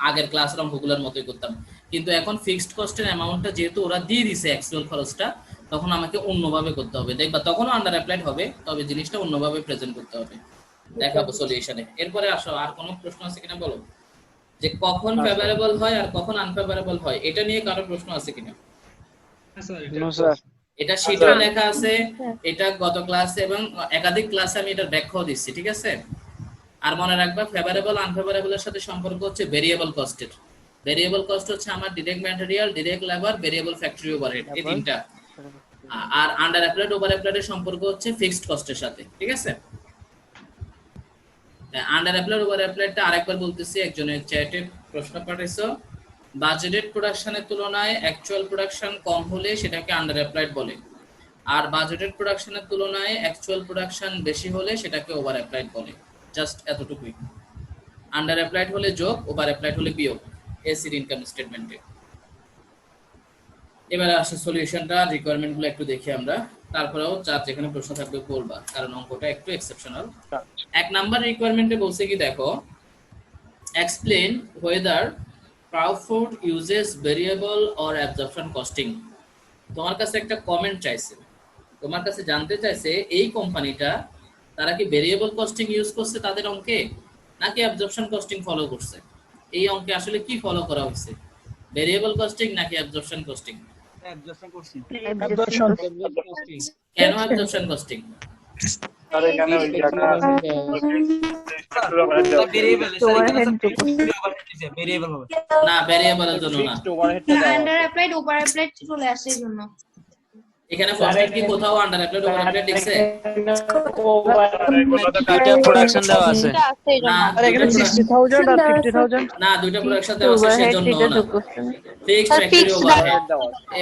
S2: আগের ক্লাসের অঙ্কগুলোর মতোই করতাম। কিন্তু এখন ফিক্সড কস্টের অ্যামাউন্টটা যেহেতু ওরা দিয়ে দিছে অ্যাকচুয়াল খরচটা, তখন আমাকে অন্যভাবে করতে হবে। দেখবা তখনও আন্ডার অ্যাপ্লাইড হবে, তবে জিনিসটা অন্যভাবে প্রেজেন্ট করতে হবে। দেখাবো সলিউশনে। এরপরে আসো, আর কোনো প্রশ্ন আছে কিনা বলো, যে কখন ফেভারেবল হয় আর কখন আনফেভারেবল হয়, এটা নিয়ে কারো প্রশ্ন আছে কিনা? এটা শিটে লেখা আছে, এটা গত ক্লাসে এবং একাধিক ক্লাসে আমি এটা ব্যাখ্যাও দিচ্ছি, ঠিক আছে? আর মনে রাখবা ফেভারেবল আনফেভারেবলের সাথে সম্পর্ক হচ্ছে ভেরিয়েবল কস্টের। ভেরিয়েবল কস্ট হচ্ছে আমার direct material, direct labour, variable factory overhead, এই তিনটা। আর আন্ডার অ্যাপ্লাইড ওভার অ্যাপ্লাইডের সম্পর্ক হচ্ছে ফিক্সড কস্টের সাথে, ঠিক আছে? আন্ডার অ্যাপ্লাইড ওভার অ্যাপ্লাইডটা আরেকবার বলতেছি, একজনের চ্যাটে প্রশ্ন পাঠাইছো, বাজেটেড প্রোডাকশনের তুলনায় অ্যাকচুয়াল প্রোডাকশন কম হলে সেটাকে আন্ডার অ্যাপ্লাইড বলে, আর বাজেটেড প্রোডাকশনের তুলনায় অ্যাকচুয়াল প্রোডাকশন বেশি হলে সেটাকে ওভার অ্যাপ্লাইড বলে। জাস্ট এতটুকুই। আন্ডার অ্যাপ্লাইড হলে যোগ, ওভার অ্যাপ্লাইড হলে বিয়োগ এসির ইনকাম স্টেটমেন্টে। এবারে আসে সলিউশনটা, রিকোয়ারমেন্টগুলো একটু দেখি আমরা, তারপরেও যার যেখানে প্রশ্ন থাকবে বলবা, কারণ অঙ্কটা একটু এক্সেপশনাল। 1 নাম্বার রিকোয়ারমেন্টে বলছে কি দেখো, explain whether Crawford uses variable or absorption costing। তোমার কাছে একটা কমেন্ট চাইছে, তোমার কাছে জানতে চাইছে এই কোম্পানিটা তারা কি ভেরিয়েবল কস্টিং ইউজ করছে তাদের অঙ্কে, নাকি অ্যাবজর্পশন কস্টিং ফলো করছে? এই অঙ্কে আসলে কি ফলো করা হয়েছে, ভেরিয়েবল কস্টিং নাকি অ্যাবজর্পশন কস্টিং?
S9: অ্যাবজর্পশন করছি।
S2: কেন অ্যাবজর্পশন কস্টিং?
S3: স্যার এখানে ওই জায়গা
S9: ভেরিয়েবল হবে
S2: না, ভেরিয়েবলের জন্য না,
S6: আন্ডার অ্যাপ্লাইড ওভার অ্যাপ্লাইড চলে আসে এর জন্য।
S2: এখানে ফার্স্ট কি কোথাও আন্ডার অ্যাপ্লাইড ওভার অ্যাপ্লাইড লিখছে?
S7: দুইটা প্রোডাকশন দেওয়া আছে
S1: এটা আছে এই
S2: না
S1: জন্য
S7: আর এখানে 60000 আর 50000
S2: না দুইটা প্রোডাকশন দেওয়া আছে সেজন্য না ফিক্সড ফ্যাক্টরি ওভারহেড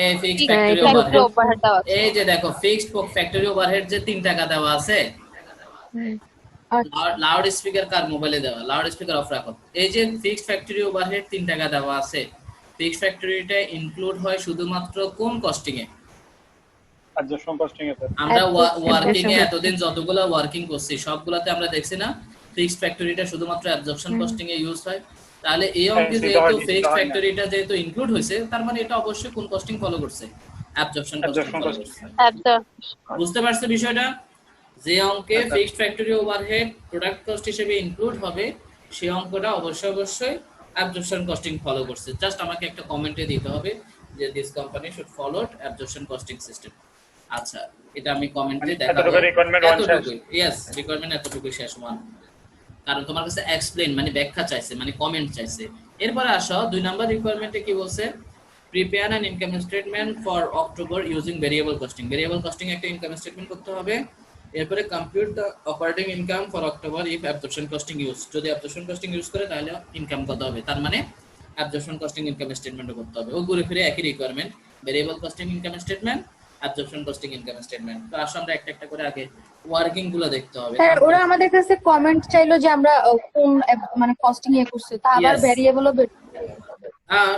S2: এই ফিক্সড ফ্যাক্টরি ওভারহেড
S1: ওভারহেড দেওয়া আছে।
S2: এই যে দেখো ফিক্সড ফ্যাক্টরি ওভারহেড যে 3 টাকা দেওয়া আছে লাউড স্পিকার কার মোবাইলে দেওয়া লাউড স্পিকার অফ রাখো এই যে ফিক্সড ফ্যাক্টরি ওভারহেড 3 টাকা দেওয়া আছে ফিক্সড ফ্যাক্টরিটা ইনক্লুড হয় শুধুমাত্র কোন কস্টিং এ
S3: অ্যাডজাস্টমেন্ট কস্টিং এ
S2: আমরা ওয়ার্কিং এ এতদিন যতগুলো ওয়ার্কিং করছি সবগুলোতে আমরা দেখছি না ফিক্সড ফ্যাক্টরিটা শুধুমাত্র অ্যাবজর্পশন কস্টিং এ ইউজ হয় তাহলে এই অঙ্কে যেহেতু ফিক্সড ফ্যাক্টরিটা যেহেতু ইনক্লুড হয়েছে তার মানে এটা অবশ্যই কোন কস্টিং ফলো করছে অ্যাবজর্পশন কস্টিং ফলো করছে বুঝতে পারছো বিষয়টা যে অঙ্কে fixed factory overhead product cost হিসেবে ইনক্লুড হবে সেই অঙ্কটা অবশ্যই অ্যাবজর্পশন কস্টিং ফলো করছে জাস্ট আমাকে একটা কমেন্টে দিতে হবে যে this company should follow absorption costing system আচ্ছা এটা আমি কমেন্টে দেখাবো এতটুকুই यस রিকোয়ারমেন্ট এতটুকুই শেষ মান কারণ তোমার কাছে এক্সপ্লেইন মানে ব্যাখ্যা চাইছে মানে কমেন্ট চাইছে এরপর আসো 2 নাম্বার রিকোয়ারমেন্টে কি বলছে prepare an income statement for October using variable costing একটা ইনকাম স্টেটমেন্ট করতে হবে এরপরে compute the operating income for October if absorption costing use যদি অ্যাবজর্পশন কস্টিং ইউজ করে তাহলে ইনকাম কত হবে তার মানে অ্যাবজর্পশন কস্টিং ইনকাম স্টেটমেন্টও করতে হবে ও ঘুরে ফিরে একই requirement variable costing income statement absorption costing income statement তো আসলে আমরা একটা করে আগে ওয়ার্কিং গুলো দেখতে হবে
S6: স্যার ওরা আমাদের কাছে কমেন্ট চাইলো যে আমরা কোন মানে কস্টিং এ করছে তা আবার
S2: Yes.
S6: ভেরিয়েবলও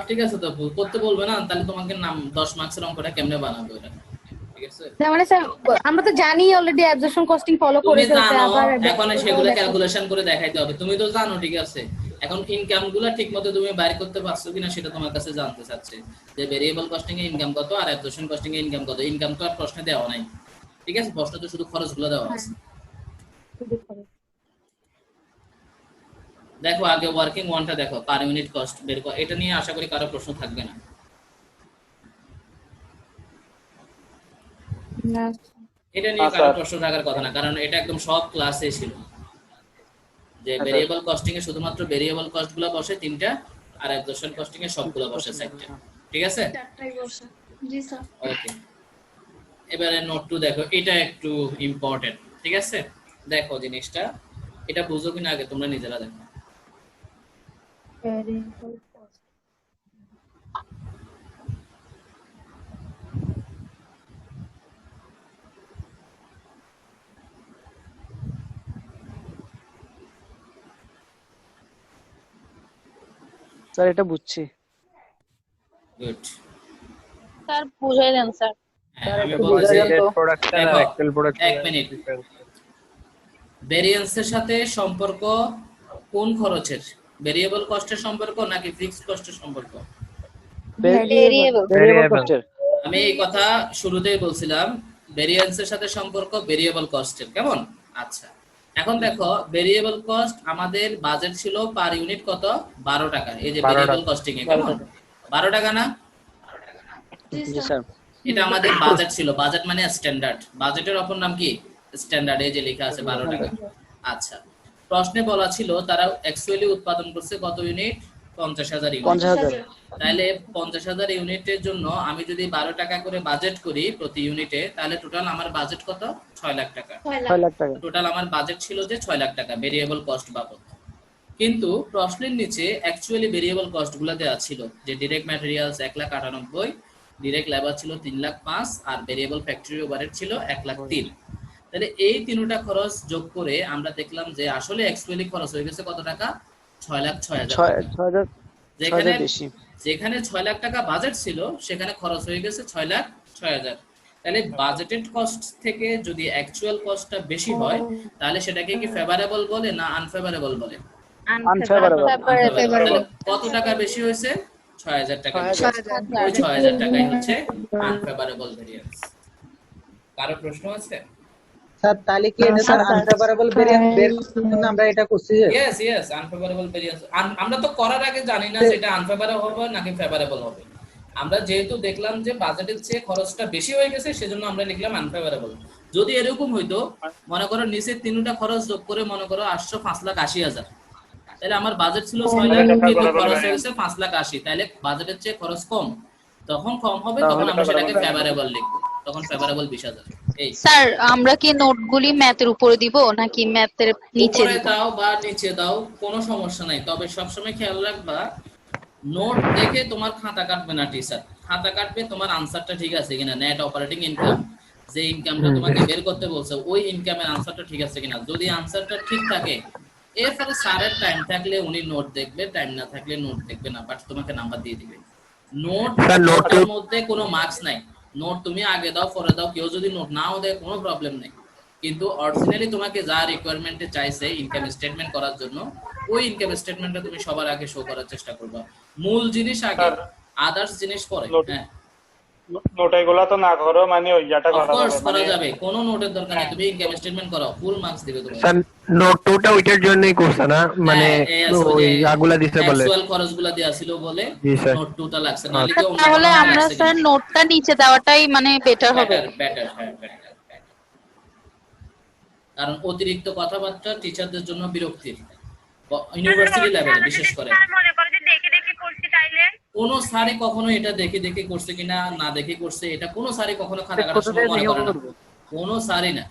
S2: ঠিক আছে তো করতে বলবে না তাহলে তোমাকে নাম 10 মার্কসের অঙ্কটা কেমনে বানাবে ওরা ঠিক আছে
S6: তার মানে স্যার আমরা তো জানি অলরেডি অ্যাবজর্পশন কস্টিং ফলো
S2: তুমি
S6: করে
S2: জানো
S6: আবার
S2: এখন সেগুলো ক্যালকুলেশন করে দেখাইতে হবে তুমি তো জানো ঠিক আছে এখন ইনকাম গুলো ঠিকমতো তুমি বাইর করতে পারছো কিনা সেটা তোমার কাছে জানতে চাচ্ছে যে ভেরিয়েবল কস্টিং এ ইনকাম কত আর অ্যাবজর্পশন কস্টিং এ ইনকাম কত ইনকাম তো আর প্রশ্নে দেওয়া নাই ঠিক আছে প্রশ্নে তো শুধু খরচগুলো দেওয়া আছে দেখো আগে ওয়ার্কিং ওয়ানটা দেখো পার ইউনিট কস্ট বের করো এটা নিয়ে আশা করি কারো প্রশ্ন থাকবে না এটা নিয়ে কারো প্রশ্ন থাকার কথা না কারণ এটা একদম সব ক্লাসে ছিল যে ভেরিয়েবল কস্টিং এ শুধুমাত্র ভেরিয়েবল কস্ট গুলো বসে 3টা আর অ্যাবজর্পশন কস্টিং এ সবগুলো বসে 4টা ঠিক আছে
S6: জি স্যার
S2: ওকে এবারে নোট 2 দেখো এটা একটু ইম্পর্টেন্ট ঠিক আছে দেখো জিনিসটা এটা বুঝো কিনা আগে তোমরা নিজেরা দেখো
S7: স্যার এটা বুঝছি
S2: গুড
S1: স্যার বুঝাই দেন স্যার
S2: আমি বলছি
S3: প্রোডাকশন আর এক্সেল প্রোডাকশন
S2: এক মিনিট ভেরিয়েন্সের সাথে সম্পর্ক কোন খরচের ভেরিয়েবল কস্টের সম্পর্ক নাকি ফিক্সড কস্টের সম্পর্ক
S7: ভেরিয়েবল কস্টের
S2: আমি এই কথা শুরুতেই বলছিলাম ভেরিয়েন্সের সাথে সম্পর্ক ভেরিয়েবল কস্টের কেমন আচ্ছা এখন দেখো ভেরিয়েবল কস্ট আমাদের বাজেট ছিল পার ইউনিট কত 12 টাকা এই যে ভেরিয়েবল কস্টিং এ কেমন 12 টাকা না
S7: জি স্যার
S2: এটা আমাদের বাজেট ছিল বাজেট মানে স্ট্যান্ডার্ড বাজেটের অপর নাম কি স্ট্যান্ডার্ড এই যে লেখা আছে 12 টাকা আচ্ছা প্রশ্নে বলা ছিল তারা অ্যাকচুয়ালি উৎপাদন করছে কত ইউনিট 50000 ইউনিট
S7: 50000
S2: তাহলে 50000 ইউনিটের জন্য আমি যদি 12 টাকা করে বাজেট করি প্রতি ইউনিটে তাহলে টোটাল আমার বাজেট কত 6 লাখ টাকা
S7: 6 লাখ টাকা
S2: টোটাল আমার বাজেট ছিল যে 6 লাখ টাকা ভেরিয়েবল কস্ট বাবদ কিন্তু প্রশ্নের নিচে অ্যাকচুয়ালি ভেরিয়েবল কস্ট গুলো দেওয়া ছিল যে ডাইরেক্ট ম্যাটেরিয়ালস 1,98,000 ডাইরেক্ট লেবার ছিল 3,05,000 আর ভেরিয়েবল ফ্যাক্টরি ওভারহেড ছিল 1,03,000 তাহলে এই তিনটা খরচ যোগ করে আমরা দেখলাম যে আসলে অ্যাকচুয়ালি খরচ হয়ে গেছে কত টাকা 6,06,000 যেখানে যেখানে 6 লাখ টাকা বাজেট ছিল সেখানে খরচ হয়ে গেছে 6,06,000 তাহলে বাজেটেড কস্ট থেকে যদি অ্যাকচুয়াল কস্টটা বেশি হয় তাহলে সেটাকে কি ফেভারেবল বলে না আনফেভারেবল বলে
S7: আনফেভারেবল
S2: কত টাকা বেশি হয়েছে 6,000 টাকা ওই 6,000 টাকাই হচ্ছে আনফেভারেবল ভেরিয়েন্স কারো প্রশ্ন আছে
S10: স্যার তাহলে কি এটা স্যার আনফেভারেবল ভেরিয়েন্স বের করার জন্য আমরা এটা করছি
S2: यस আনফেভারেবল ভেরিয়েন্স আমরা তো করার আগে জানি না সেটা আনফেভারেবল হবে নাকি ফেভারেবল হবে আমরা যেহেতু দেখলাম যে বাজেটের চেয়ে খরচটা বেশি হয়ে গেছে সেজন্য আমরা লিখলাম আনফেভারেবল যদি এরকম হইতো মনে করো নিচে তিনটা খরচ যোগ করে মনে করো 5,80,000 তাহলে আমার বাজেট ছিল 6 লাখ কিন্তু খরচ হয়েছে 5,80,000 তাহলে বাজেটের চেয়ে খরচ কম তখন কম হবে তখন আমরা সেটাকে ফেভারেবল লিখব তখন ফেভারেবল 20,000। এই
S1: স্যার আমরা কি নোটগুলি ম্যাথের উপরে দিব নাকি ম্যাথের নিচে
S2: উপরে
S1: দিব?
S2: দাও বা নিচে দাও, কোনো সমস্যা নাই, তবে সবসময় খেয়াল রাখবা নোট দেখে তোমার খাতা কাটবে না টিচার, খাতা কাটবে তোমার আনসারটা ঠিক আছে কিনা, নেট অপারেটিং ইনকাম যে ইনকামটা তোমাকে বের করতে বলছে ওই ইনকামের আনসারটা ঠিক আছে কিনা। যদি আনসারটা ঠিক থাকে এরপরে স্যারের টাইম থাকলে উনি নোট দেখবে, টাইম না থাকলে নোট দেখবে না, বাট তোমাকে নাম্বার দিয়ে দিবে। নোটের মধ্যে কোনো মার্কস নাই, নোট তুমি আগে দাও পরে দাও, কেউ যদি নোট নাও দেয় কোনো প্রবলেম নেই, কিন্তু অরিজিনালি তোমাকে যা রিকোয়ারমেন্টে চাইছে ইনকাম স্টেটমেন্ট করার জন্য ওই ইনকাম স্টেটমেন্টটা তুমি সবার আগে শো করার চেষ্টা করবা। মূল জিনিস আগে, আদার্স জিনিস পরে। হ্যাঁ
S3: নোটগুলা তো না করো মানে ওইটা
S2: করা যাবে, কোনো নোটের দরকার নেই, তুমি ইনকাম স্টেটমেন্ট করো, ফুল মার্কস দিবে তোমাকে।
S5: স্যার নোট টুটা ওইটার জন্যই করছে না, মানে ওই আগুলা দিতে বলে
S2: অ্যাকচুয়াল খরচগুলো দেয়া ছিল বলে নোট টুটা লাগছে, না লিখে
S1: তাহলে আমরা স্যার নোটটা নিচে দেওয়াটাই মানে বেটার হবে।
S2: বেটার, হ্যাঁ বেটার। কারণ অতিরিক্ত কথাবার্তা টিচারদের জন্য বিরক্তির, ইউনিভার্সিটি লেভেলে বিশেষ করে।
S8: মনে করো যে দেখে দেখে করছি তাইলে
S2: কোন স্যারই কখনো এটা দেখে দেখে করছে কিনা না দেখে করছে এটা কোন স্যারই কখনো খাতা কাটার সময় মনে করে না, কোন স্যারই না।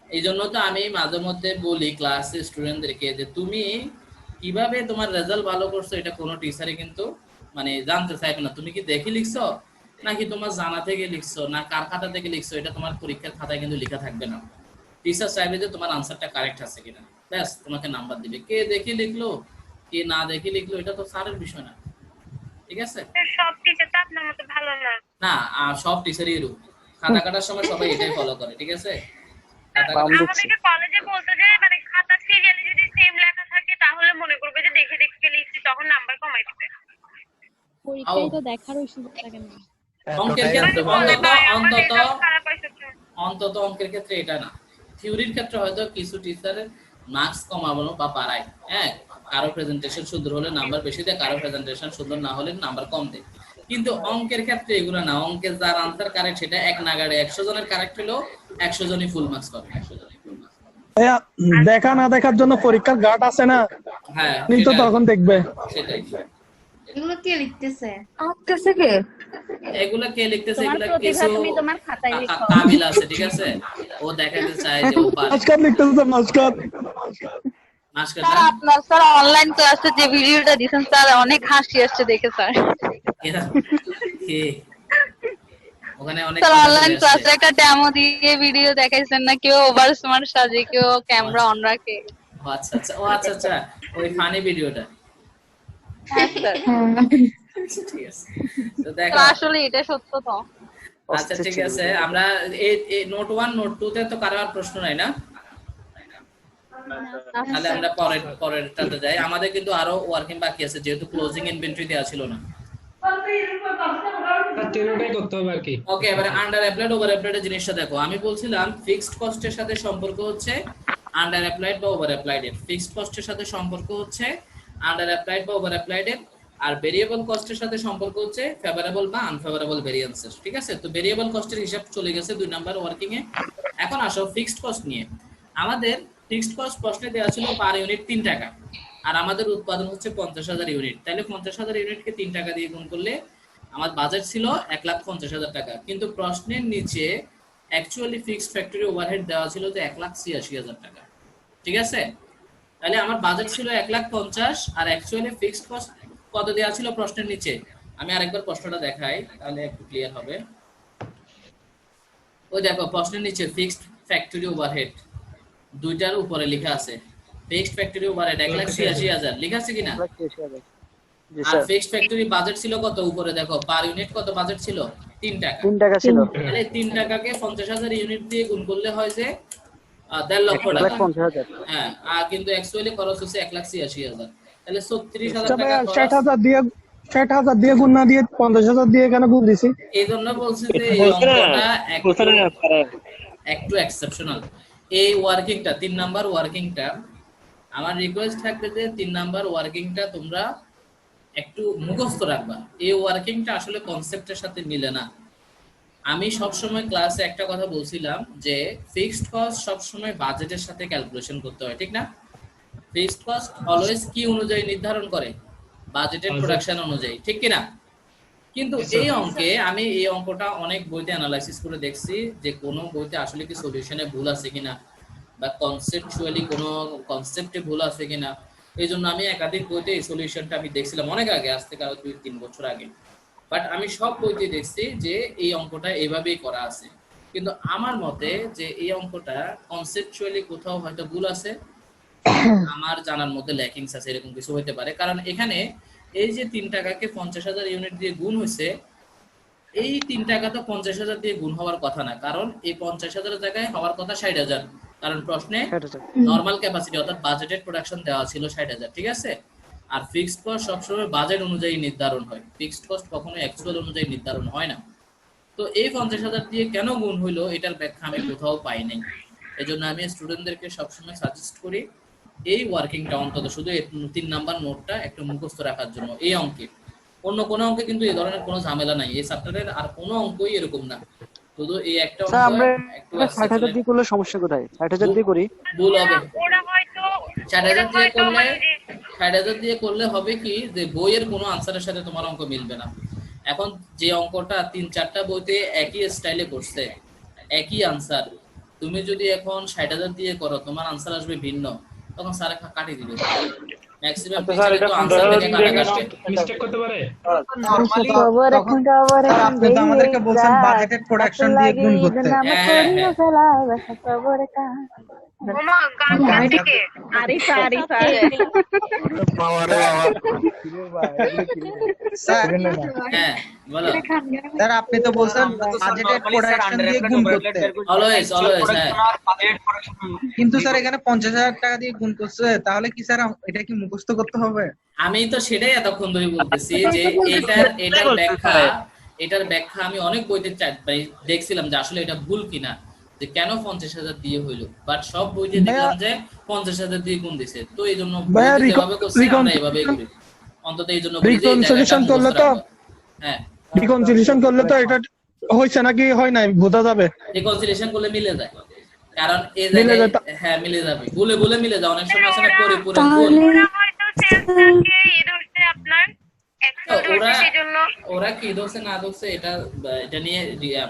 S2: এই জন্য তো আমি মাঝে মধ্যে বলি ক্লাসে স্টুডেন্টদেরকে যে তুমি কিভাবে তোমার রেজাল্ট ভালো করছো এটা কোনো টিচারই কিন্তু মানে জানতে চাইবে না। তুমি কি দেখে লিখছো নাকি তোমার জানা থেকে লিখছো না কার খাতা থেকে লিখছো, এটা তোমার পরীক্ষার খাতায় কিন্তু লেখা থাকবে না। টিচার চাইবে যে তোমার আনসারটা কারেক্ট আছে কিনা, ব্যাস তোমাকে নাম্বার দিবে। কে দেখে লিখলো কে না দেখে লিখলো এটা তো স্যারের বিষয় না, ঠিক আছে?
S8: সব টিচার তো আপনার মতো ভালো না।
S2: না সব টিচারই এরকম, খাতা কাটার সময় সবাই এটাই ফলো করে, ঠিক আছে?
S8: আমাদেরকে কলেজে বলতো যে মানে খাতা সিরিয়ালে যদি সেম লেখা থাকে তাহলে মনে করবে যে দেখে দেখে লিখছি, তখন নাম্বার কমাই দিবে।
S1: পরীক্ষায় তো দেখারও সুযোগ থাকে না।
S2: অঙ্কের ক্ষেত্রে অন্তত অঙ্কের ক্ষেত্রে এটা না, থিওরির ক্ষেত্রে হয়তো কিছু টিচারের মার্কস কমানো বা বাড়ায়। হ্যাঁ, কারো প্রেজেন্টেশন সুন্দর হলে নাম্বার বেশি দেয়, কারো প্রেজেন্টেশন সুন্দর না হলে নাম্বার কম দেয়। কিন্তু অঙ্কের ক্ষেত্রে এগুলো না, অঙ্কের যার আনসার কারেক্ট সেটা এক নাগাড়ে 100 জনের কারেক্ট হলেও 100 জনই ফুল মার্কস পাবে।
S3: দেখা না দেখার জন্য পরীক্ষার গার্ড আছে না,
S2: হ্যাঁ
S3: তো তখন দেখবে।
S2: সেটাই।
S11: এগুলো কে লিখতেছে?
S2: এগুলা কে লিখতেছে? এগুলা
S11: প্রতিভা
S2: কিছু
S11: তুমি তোমার খাতায় লিখো।
S2: কাবিল আছে, ঠিক আছে? ও দেখাতে চায় যে ও পারে।
S3: মাস্কার লিখতেছে, মাস্কার।
S1: স্যার আপনার স্যার অনলাইন ক্লাসে যে ভিডিওটা দিয়েছেন স্যার অনেক হাসি আসছে দেখে স্যার।
S2: ওখানে অনেক
S1: স্যার অনলাইন ক্লাসে একটা ডেমো দিয়ে ভিডিও দেখাইছেন না, কেউ ওভার স্মার্ট সাজে কেউ ক্যামেরা অন রাখে।
S2: আচ্ছা আচ্ছা, ও আচ্ছা আচ্ছা, ওই ফানি ভিডিওটা।
S1: হ্যাঁ স্যার
S2: ঠিক আছে, তো দেখো
S1: আসলে এটা সত্য তো।
S2: আচ্ছা ঠিক আছে, আমরা এই নোট 1 নোট 2 তে তো কারো আর প্রশ্ন নাই না? তাহলে আমরা পরেরটাতে যাই। আমাদের কিন্তু আরো ওয়ার্কিং বাকি আছে, যেহেতু ক্লোজিং ইনভেন্টরি দেওয়া ছিল না।
S4: করতে হবে আর কি।
S2: ওকে, এবারে আন্ডার অ্যাপ্লাইড ওভার অ্যাপ্লাইড জিনিসটা দেখো। আমি বলছিলাম ফিক্সড কস্টের সাথে সম্পর্ক হচ্ছে আন্ডার অ্যাপ্লাইড বা ওভার অ্যাপ্লাইড এর। ফিক্সড কস্টের সাথে সম্পর্ক হচ্ছে আন্ডার অ্যাপ্লাইড বা ওভার অ্যাপ্লাইড এর, আর ভেরিয়েবল কস্টের সাথে সম্পর্ক হচ্ছে ফেভারেবল বা আনফেভারেবল ভেরিয়েন্সের, ঠিক আছে? তো ভেরিয়েবল কস্টের হিসাব চলে গেছে 2 নাম্বার ওয়ার্কিং এ। এখন আসো ফিক্সড কস্ট নিয়ে। আমাদের ফিক্সড কস্ট প্রশ্নে দেওয়া ছিল পার ইউনিট 3 টাকা, আর আমাদের উৎপাদন হচ্ছে 50,000 ইউনিট। তাহলে 50,000 ইউনিটকে 3 টাকা দিয়ে গুণ করলে আমার বাজেট ছিল 1,50,000 টাকা, কিন্তু প্রশ্নের নিচে অ্যাকচুয়ালি ফিক্সড ফ্যাক্টরি ওভারহেড দেওয়া ছিল যে 1,86,000 টাকা, ঠিক আছে? তাহলে আমার বাজেট ছিল 1,50,000 আর অ্যাকচুয়ালি ফিক্সড কস্ট কত দেওয়া ছিল প্রশ্নের নিচে। আমি আরেকবার প্রশ্নটা দেখাই তাহলে একটু ক্লিয়ার হবে। ওই দেখো প্রশ্নের নিচে ফিক্সড ফ্যাক্টরি ওভারহেড দুইটার উপরে লেখা আছে ফিক্সড ফ্যাক্টরি ওভারহেড 1,86,000 লেখা আছে কিনা? আর ফিক্সড ফ্যাক্টরি বাজেট ছিল কত? উপরে দেখো পার ইউনিট কত বাজেট ছিল? 3 টাকা।
S7: 3 টাকা ছিল।
S2: তাহলে 3 টাকাকে 50,000 ইউনিট দিয়ে গুণ করলে হয় যে 1.5 লক্ষ টাকা।
S7: 1,50,000।
S2: হ্যাঁ, আর কিন্তু অ্যাকচুয়ালি খরচ হচ্ছে 1,86,000। তাহলে 36,000 টাকা খরচ।
S3: 60,000 দিয়ে গুণ না দিয়ে 50,000 দিয়ে কেন গুণ দিছি?
S2: এই জন্য বলছি যে এই অঙ্কটা একটু এক্সেপশনাল। এই ওয়ার্কিংটা 3 নাম্বার ওয়ার্কিংটা আমার রিকোয়েস্ট থাকবে যে 3 নাম্বার ওয়ার্কিংটা তোমরা একটু মুখস্থ রাখবা। এই ওয়ার্কিংটা আসলে কনসেপ্টের সাথে মিলে না। আমি সব সময় ক্লাসে একটা কথা বলছিলাম যে ফিক্সড কস্ট সব সময় বাজেটের সাথে ক্যালকুলেশন করতে হয়, ঠিক না? ফিক্সড কস্ট অলওয়েজ কি অনুযায়ী নির্ধারণ করে? বাজেটের প্রোডাকশন অনুযায়ী, ঠিক কি না? কিন্তু এই অঙ্কে আমি এই অঙ্কটা অনেক বইতে অ্যানালাইসিস করে দেখছি যে কোনো বইতে আসলে কি সলিউশনে ভুল আছে কিনা বা কনসেপচুয়ালি কোনো কনসেপ্টে ভুল আছে কিনা। এই জন্য আমি একাধিক বইতে এই সলিউশনটা আমি দেখছিলাম অনেক আগে, আজ থেকে আরো 2-3 বছর আগে। বাট আমি সব বইতে দেখছি যে এই অঙ্কটা এভাবেই করা আছে। কিন্তু আমার মতে যে এই অঙ্কটা কনসেপচুয়ালি কোথাও হয়তো ভুল আছে, আমার জানার মধ্যে ল্যাকিংস আছে, এরকম কিছু হতে পারে। কারণ এখানে এই যে 3 টাকাকে 50,000 ইউনিট দিয়ে গুণ হয়েছে, এই 3 টাকা তো 50,000 দিয়ে গুণ হওয়ার কথা না, কারণ এই 50,000 এর জায়গায় হওয়ার কথা 60,000। কারণ প্রশ্নে নরমাল ক্যাপাসিটি অর্থাৎ বাজেটেড প্রোডাকশন দেওয়া ছিল 60,000, ঠিক আছে। আর ফিক্সড কস্ট সবসময় বাজেট অনুযায়ী নির্ধারণ হয়, ফিক্সড কস্ট কখনো অ্যাকচুয়াল অনুযায়ী নির্ধারণ হয় না। তো এই 50,000 দিয়ে কেন গুণ হইলো এটার ব্যাখ্যা আমি কোথাও পাই নাই। এজন্য আমি স্টুডেন্টদেরকে সবসময় সাজেস্ট করি এই ওয়ার্কিংটা অন্তত শুধু 3 নাম্বার নোটটা একটু মুখস্থ রাখার জন্য এই অঙ্কে। অন্য কোনো অঙ্কে কিন্তু এই ধরনের কোনো ঝামেলা নাই, এই চ্যাপ্টারের আর কোনো অঙ্কই এরকম না, শুধু এই একটা অঙ্ক
S7: আমরা
S2: একটু
S7: 60,000 দিয়ে করলে সমস্যা কোথায়? 60,000 দিয়ে করি,
S2: ভুল হবে।
S8: ওরা হয়তো
S2: 60,000 দিয়ে করলে 60,000 দিয়ে করলে হবে কি যে বইয়ের কোনো আনসারের সাথে তোমার অঙ্ক মিলবে না। এখন যে অঙ্কটা 3-4টা বইতে একই স্টাইলে করছে, একই আনসার, তুমি যদি এখন 60,000 দিয়ে করো তোমার আনসার আসবে ভিন্ন, তখন স্যার কাটিয়ে দিবে ম্যাক্সিমাম টিচার তো আনসার থেকে কাটাকাটি
S4: মিস্টেক করতে পারে।
S10: নরমালি আপনি তো আমাদেরকে বলছেন বাজেটেড প্রোডাকশন দিয়ে গুণ করতে।
S8: ওমা গান গাইছে
S1: আরিফা
S2: হ্যাঁ বলো
S10: স্যার আপনি তো বলছেন বাজেটেড প্রোডাকশন দিয়ে গুণ করতে,
S2: অলওয়েজ হ্যাঁ।
S10: কিন্তু স্যার এখানে 50,000 টাকা দিয়ে গুণ করছে, তাহলে কি স্যার এটা কি মুখস্থ করতে হবে?
S2: আমি তো সেটাই এতক্ষণ ধরে বলতেছি যে এটার ব্যাখ্যা আমি অনেক বইতে দেখছিলাম যে আসলে এটা ভুল কিনা, যে কেন 50,000 দিয়ে হইলো। বাট সব বইতে দেখলাম যে 50,000 দিয়ে গুণ দিছে, তো এই জন্য যেভাবে করছি আমরা এভাবেই করি। অন্তত এই জন্য
S3: রিকনসিলিয়েশন করলে তো
S2: হ্যাঁ
S3: রিকনসিলিয়েশন করলে তো এটা হইছে নাকি হয় নাই বোঝা যাবে।
S2: রিকনসিলিয়েশন করলে মিলে যায়, কারণ এই জায়গায় হ্যাঁ মিলে যাবে, বলে বলে মিলে যায়। অনেক সময় আছে না পরিপূরক ভুল,
S8: ওরা হয়তো সেন্সারকে ধরছে আপনার
S2: ওরা কি ধরছে না ধরছে এটা নিয়ে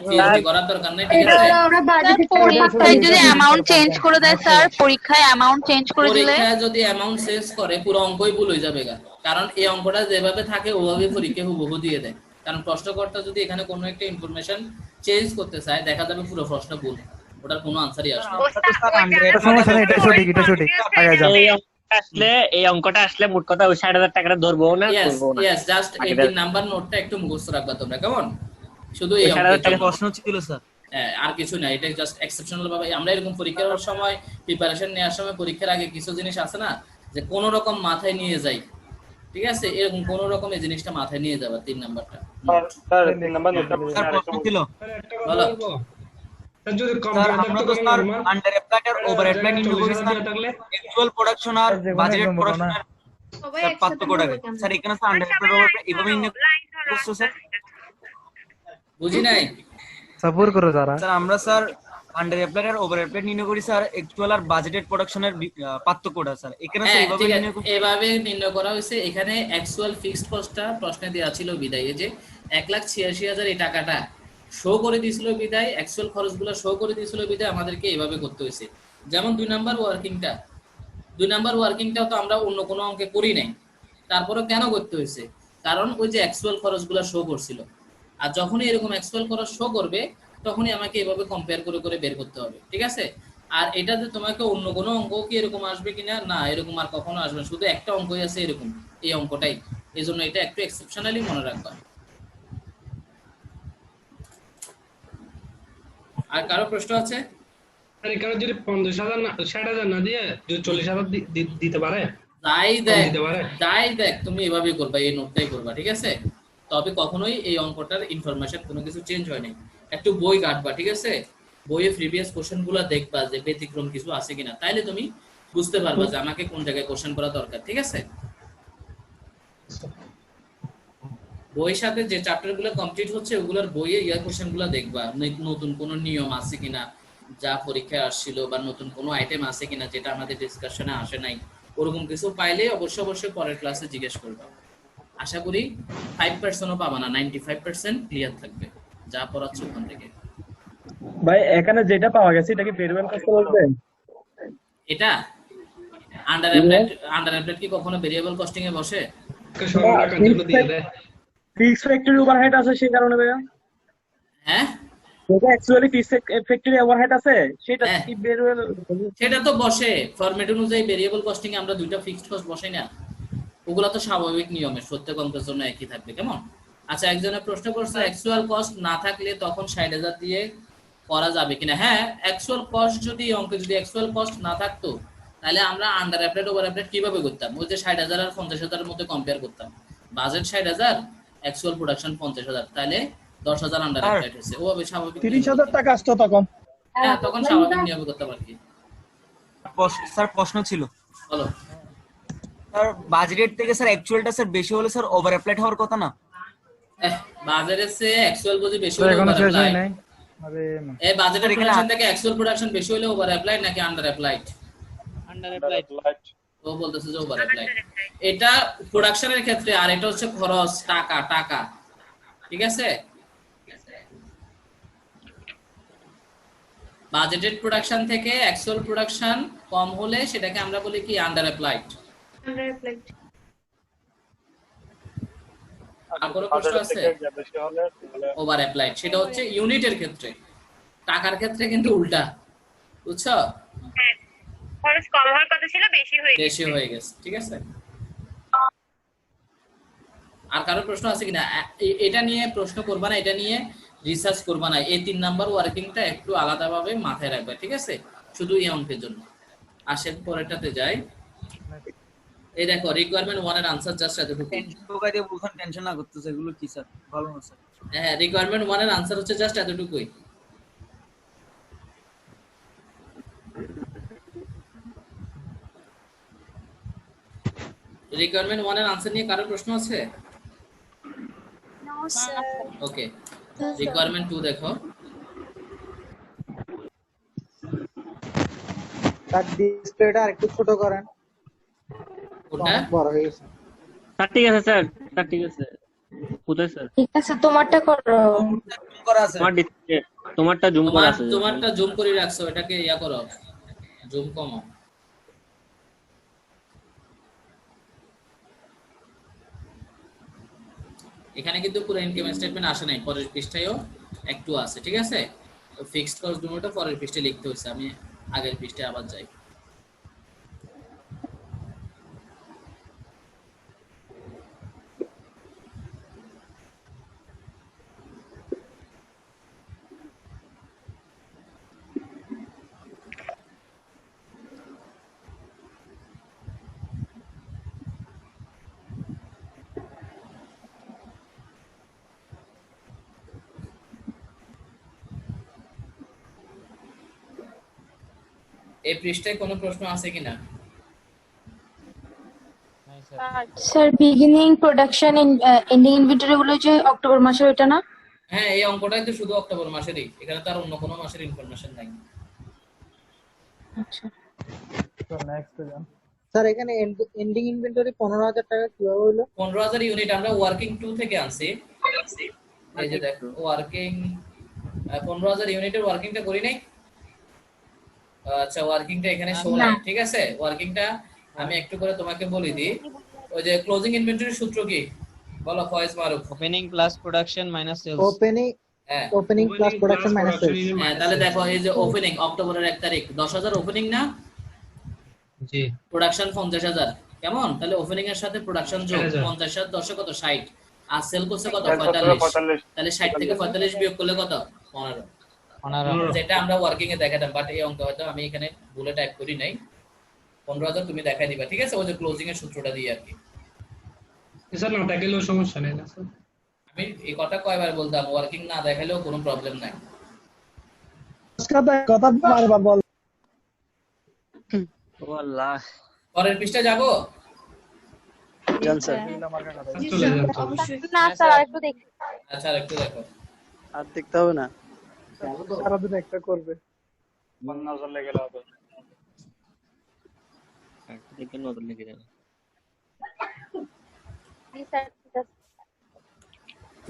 S2: পিএইচডি করার দরকার নাই, ঠিক আছে।
S1: পরীক্ষায় যদি অ্যামাউন্ট চেঞ্জ করে দেয় স্যার, পরীক্ষায় অ্যামাউন্ট চেঞ্জ করে দিলে,
S2: পরীক্ষায় যদি অ্যামাউন্ট চেঞ্জ করে পুরো অঙ্কই ভুল হয়ে যাবে, কারণ এই অঙ্কটা যেভাবে থাকে ওভাবে পরীক্ষা হুবহু দিয়ে দেয়। কারণ প্রশ্নকর্তা যদি এখানে কোনো একটা ইনফরমেশন চেঞ্জ করতে চায়, দেখা যাবে পুরো প্রশ্ন ভুল, ওটার কোনো আনসারই আসবে না।
S5: আসলে এই অঙ্কটা আসলে মোট কথা ওই 60,000 টাকাটা ধরবো না, করবো না।
S2: ইয়েস, জাস্ট এই 3 নাম্বার নোটটা একটু মুখস্থ রাখবা তোমরা, কেমন? শুধু এই 60,000 টাকা
S9: প্রশ্ন ছিল স্যার,
S2: আর কিছু না, এটা জাস্ট এক্সেপশনাল ভাবে আমরা এরকম পরীক্ষার সময় প্রিপারেশন নেওয়ার সময় পরীক্ষার আগে কিছু জিনিস আছে না যে কোন রকম মাথায় নিয়ে যাই, ঠিক আছে, এরকম কোন রকম এই জিনিসটা মাথায় নিয়ে যাবা। 3 নাম্বারটা
S3: স্যার 3 নাম্বার নোটটা
S9: স্যার প্রশ্ন ছিল
S2: বলো।
S4: যদি কম
S9: স্যার আমরা তো স্যার আন্ডার অ্যাপ্লাইড আর ওভার অ্যাপ্লাইড নিয়ে করি স্যার, অ্যাকচুয়াল প্রোডাকশন আর বাজেটেড প্রোডাকশনের স্যার পার্থক্যটাকে স্যার এখানে sir under applied over applied এভাবে নিয়ে করছো স্যার,
S2: বুঝি নাই
S3: সাপোর্ট করো যারা
S9: স্যার আমরা স্যার আন্ডার অ্যাপ্লাইড আর ওভার অ্যাপ্লাইড নিয়ে করি স্যার, অ্যাকচুয়াল আর বাজেটেড প্রোডাকশনের পার্থক্যটা স্যার এখানে স্যার
S2: এভাবে নির্ণয় করা হয়েছে। এখানে অ্যাকচুয়াল ফিক্সড কস্টটা প্রশ্নে দেওয়া ছিল বিদায়, এই যে 1,86,000 এই টাকাটা শো করে দিয়েছিল বিদায়, অ্যাকচুয়াল খরচগুলো শো করে দিয়েছিল বিদায় আমাদেরকে এইভাবে করতে হয়েছে। যেমন 2 নাম্বার ওয়ার্কিংটাও তো আমরা অন্য কোনো অঙ্কে করি নাই, তারপরে কেন করতে হয়েছে? কারণ ওই যে অ্যাকচুয়াল খরচগুলো শো করছিল, আর যখনই এরকম অ্যাকচুয়াল খরচ শো করবে তখনই আমাকে এভাবে কম্পেয়ার করে করে বের করতে হবে, ঠিক আছে। আর এটা যে তোমাকে অন্য কোনো অঙ্ক কি এরকম আসবে কিনা, না এরকম আর কখনো আসবে না, শুধু একটা অঙ্কই আছে এরকম, এই অঙ্কটাই। এই জন্য এটা একটু এক্সেপশনালি মনে রাখবা। আর কারো প্রশ্ন আছে?
S4: আরে কারো যদি 50,000 না 60,000 না দিয়ে যদি 40,000 দিতে পারে,
S2: যাই দেখ তুমি এভাবেই করবা, এই নোটটাই করবা, ঠিক আছে। তবে কখনোই এই অঙ্কটার ইনফরমেশন কোনো কিছু চেঞ্জ হয় নাই। একটু বই ঘাটবা, ঠিক আছে, বইয়ে প্রিভিয়াস কোশ্চেনগুলো দেখবা যে ব্যতিক্রম কিছু আছে কিনা, তাইলে তুমি বুঝতে পারবা যে আমাকে কোন জায়গায় কোশ্চেন করা দরকার, ঠিক আছে। বইয়ের সাথে যে চ্যাপ্টারগুলো কমপ্লিট হচ্ছে ওগুলোর বইয়ে কোশ্চেনগুলো দেখবা, নতুন কোনো নিয়ম আছে কিনা যা পরীক্ষায় আসছিল, বা নতুন কোনো আইটেম আছে কিনা যেটা আমাদের ডিসকাশনে আসে নাই, ওরকম কিছু পাইলে অবশ্যই পরের ক্লাসে জিজ্ঞেস করবা। আশা করি 5%ও পাবা না, 95% ক্লিয়ার থাকবে যা পড়াচ্ছ ওখান থেকে।
S3: ভাই এখানে যেটা পাওয়া গেছে এটা কি ভেরিয়েবল কস্ট বলবে?
S2: এটা আন্ডার অ্যাপ্লাইড কি কখনো ভেরিয়েবল কস্টিং এ বসে?
S3: ফিক্সড ফ্যাক্টরি ওভারহেড আছে সেই কারণে ভাইয়া।
S2: হ্যাঁ
S3: যেটা অ্যাকচুয়ালি ফিক্সড ফ্যাক্টরি ওভারহেড আছে সেটা কি ভেরিয়েবল?
S2: সেটা তো বসে ফরম্যাট অনুযায়ী। ভেরিয়েবল কস্টিং এ আমরা দুইটা ফিক্সড কস্ট বসাই না, ওগুলা তো স্বাভাবিক নিয়মে প্রত্যেক অঙ্কের জন্য একই থাকবে। কেমন? আচ্ছা, একজনের প্রশ্ন করছে অ্যাকচুয়াল কস্ট না থাকলে তখন 60,000 দিয়ে করা যাবে কিনা। হ্যাঁ, অ্যাকচুয়াল কস্ট যদি অঙ্কে যদি অ্যাকচুয়াল কস্ট না থাকতো তাহলে আমরা আন্ডার অ্যাপ্লাইড ওভার অ্যাপ্লাইড কিভাবে করতাম? ওই যে 60,000 আর 50,000 এর মধ্যে কম্পেয়ার করতাম। বাজেট 60,000, অ্যাকচুয়াল প্রোডাকশন 50,000, তাহলে 10,000 আন্ডার অ্যাপ্লাইড হয়েছে। ওভাবে স্বাভাবিক
S3: 30,000 টাকা আসতো তখন।
S2: হ্যাঁ, তখন স্বাভাবিক নিয়মে করতে পারতি।
S9: স্যার প্রশ্ন ছিল,
S2: বলো।
S9: স্যার বাজেট থেকে স্যার অ্যাকচুয়ালটা স্যার বেশি হলে স্যার ওভার অ্যাপ্লাইড হওয়ার কথা না?
S2: বাজারের চেয়ে অ্যাকচুয়াল বুঝি বেশি হলে
S3: এখনো
S2: ওভার
S3: শেষ হয়
S2: অ্যাপ্লাইড।
S3: নাই। আরে
S2: এই বাজেটের প্রোডাকশন থেকে অ্যাকচুয়াল প্রোডাকশন বেশি হলে ওভার অ্যাপ্লাইড নাকি আন্ডার অ্যাপ্লাইড?
S9: Under applied.
S2: ও বলতেছে যে ওভার অ্যাপ্লাইড। এটা প্রোডাকশনের ক্ষেত্রে, আর এটা হচ্ছে খরচ, টাকা। ঠিক আছে? বাজেটেড প্রোডাকশন থেকে অ্যাকচুয়াল প্রোডাকশন কম হলে সেটাকে আমরা বলি কি আন্ডার অ্যাপ্লাইড।
S11: Under applied.
S2: আর কোনো প্রশ্ন আছে? ওভার অ্যাপ্লাইড সেটা হচ্ছে ইউনিটের ক্ষেত্রে, টাকার ক্ষেত্রে কিন্তু উল্টা, বুঝছো?
S8: খরচ কম হওয়ার কথা ছিল, বেশি
S2: হয়ে গেছে। ঠিক আছে? আর কারো প্রশ্ন আছে কিনা? এটা নিয়ে প্রশ্ন করবা না, এটা নিয়ে রিসার্চ করবা না। এই 3 নাম্বার ওয়ার্কিংটা একটু আলাদাভাবে মাথায় রাখবে, ঠিক আছে? শুধু এই অঙ্কের জন্য। আসেন পরেরটাতে যাই। এই দেখো, রিকোয়ারমেন্ট 1 এর আনসার জাস্ট এতটুকু।
S9: টেনশন বোকা দিয়ে বলছেন টেনশন না করতেছে, এগুলো কি স্যার? ভালো না স্যার।
S2: হ্যাঁ, রিকোয়ারমেন্ট 1 এর আনসার হচ্ছে জাস্ট এতটুকুই। রিকোয়ারমেন্ট 1 এর আনসার নিয়ে কারো প্রশ্ন আছে?
S11: No sir.
S2: ওকে, রিকোয়ারমেন্ট 2 দেখো।
S10: তার ডিসপ্লেটা আরেকটু ছোট করেন।
S2: কোনটা?
S10: বড় হয়ে গেছে।
S5: স্যার ঠিক আছে স্যার, স্যার ঠিক আছে। কোথায় স্যার?
S6: ঠিক আছে, তোমারটা করো।
S9: জুম করা আছে।
S5: তোমার ডিসপ্লে, তোমারটা জুম করা আছে।
S2: তোমারটা জুম করে রাখছো, এটাকে ইয়া করো, জুম কমাও। এখানে কিন্তু পুরো ইনকাম স্টেটমেন্ট আসে নাই, পরের পৃষ্ঠায়ও একটু আছে। ঠিক আছে? তো ফিক্সড কস্ট দুটোটা পরের পৃষ্ঠায় লিখতে হয়েছে। আমি আগের পৃষ্ঠায় আবার যাই। এই পৃষ্ঠায় কোনো প্রশ্ন আছে কিনা?
S6: Sir beginning production ending inventory গুলো যে অক্টোবর মাসে, ওইটা না?
S2: হ্যাঁ, এই অঙ্কটাই তো শুধু অক্টোবর মাসেরই, এখানে তার অন্য কোনো মাসের ইনফরমেশন নাই।
S6: আচ্ছা
S3: তো নেক্সট যান।
S10: স্যার এখানে এন্ডিং ইনভেন্টরি 15,000 টাকা কিভাবে হলো?
S2: 15,000 ইউনিট আমরা ওয়ার্কিং 2 থেকে আনছি। এই যে দেখো, ওয়ার্কিং 15,000 ইউনিটের ওয়ার্কিংটা করি নাই। আচ্ছা, ওয়ার্কিংটা এখানে শো নাই। ঠিক আছে? ওয়ার্কিংটা আমি একটু করে তোমাকে বলে দিই। ওই যে ক্লোজিং ইনভেন্টরির সূত্র কি বলো Faiz Maruf?
S12: Opening plus production minus sales.
S10: Opening plus production minus sales.
S2: হ্যাঁ, তাহলে দেখো এই যে ওপেনিং অক্টোবরের 1 তারিখ 10,000 ওপেনিং না?
S4: জি।
S2: প্রোডাকশন 50,000। কেমন? তাহলে ওপেনিং এর সাথে প্রোডাকশন যোগ 50 সাথে 10 কত? 60। আর সেল করছে কত? 45। তাহলে 60 থেকে 45 বিয়োগ করলে কত? 15। যেটা আমরা ওয়ার্কিং এ দেখাতাম, বাট এই অঙ্ক হয়তো আমি এখানে ভুলে টাইপ করি নাই। 15,000 তুমি দেখাই দিবা। ঠিক আছে? ওই যে ক্লোজিং এর সূত্রটা দিয়ে আর কি।
S4: স্যার না দেখালেও সমস্যা নেই না স্যার?
S2: আমি এই কথা কয়বার বলতাম, ওয়ার্কিং না দেখালেও কোনো প্রবলেম নাই।
S3: কথা বারবার বল।
S12: ও আল্লাহ,
S2: পরের পৃষ্ঠা যাবো?
S7: জান স্যার।
S4: চলে যান।
S1: না স্যার, আরেকটু দেখি।
S2: আচ্ছা, আর একটু দেখো।
S7: আর দেখতে হবে না।
S3: সারাদিন একটা করবে। নজর লেগে হবে।
S12: দেখে নজর লেগে যাবে।
S1: জি স্যার, ঠিক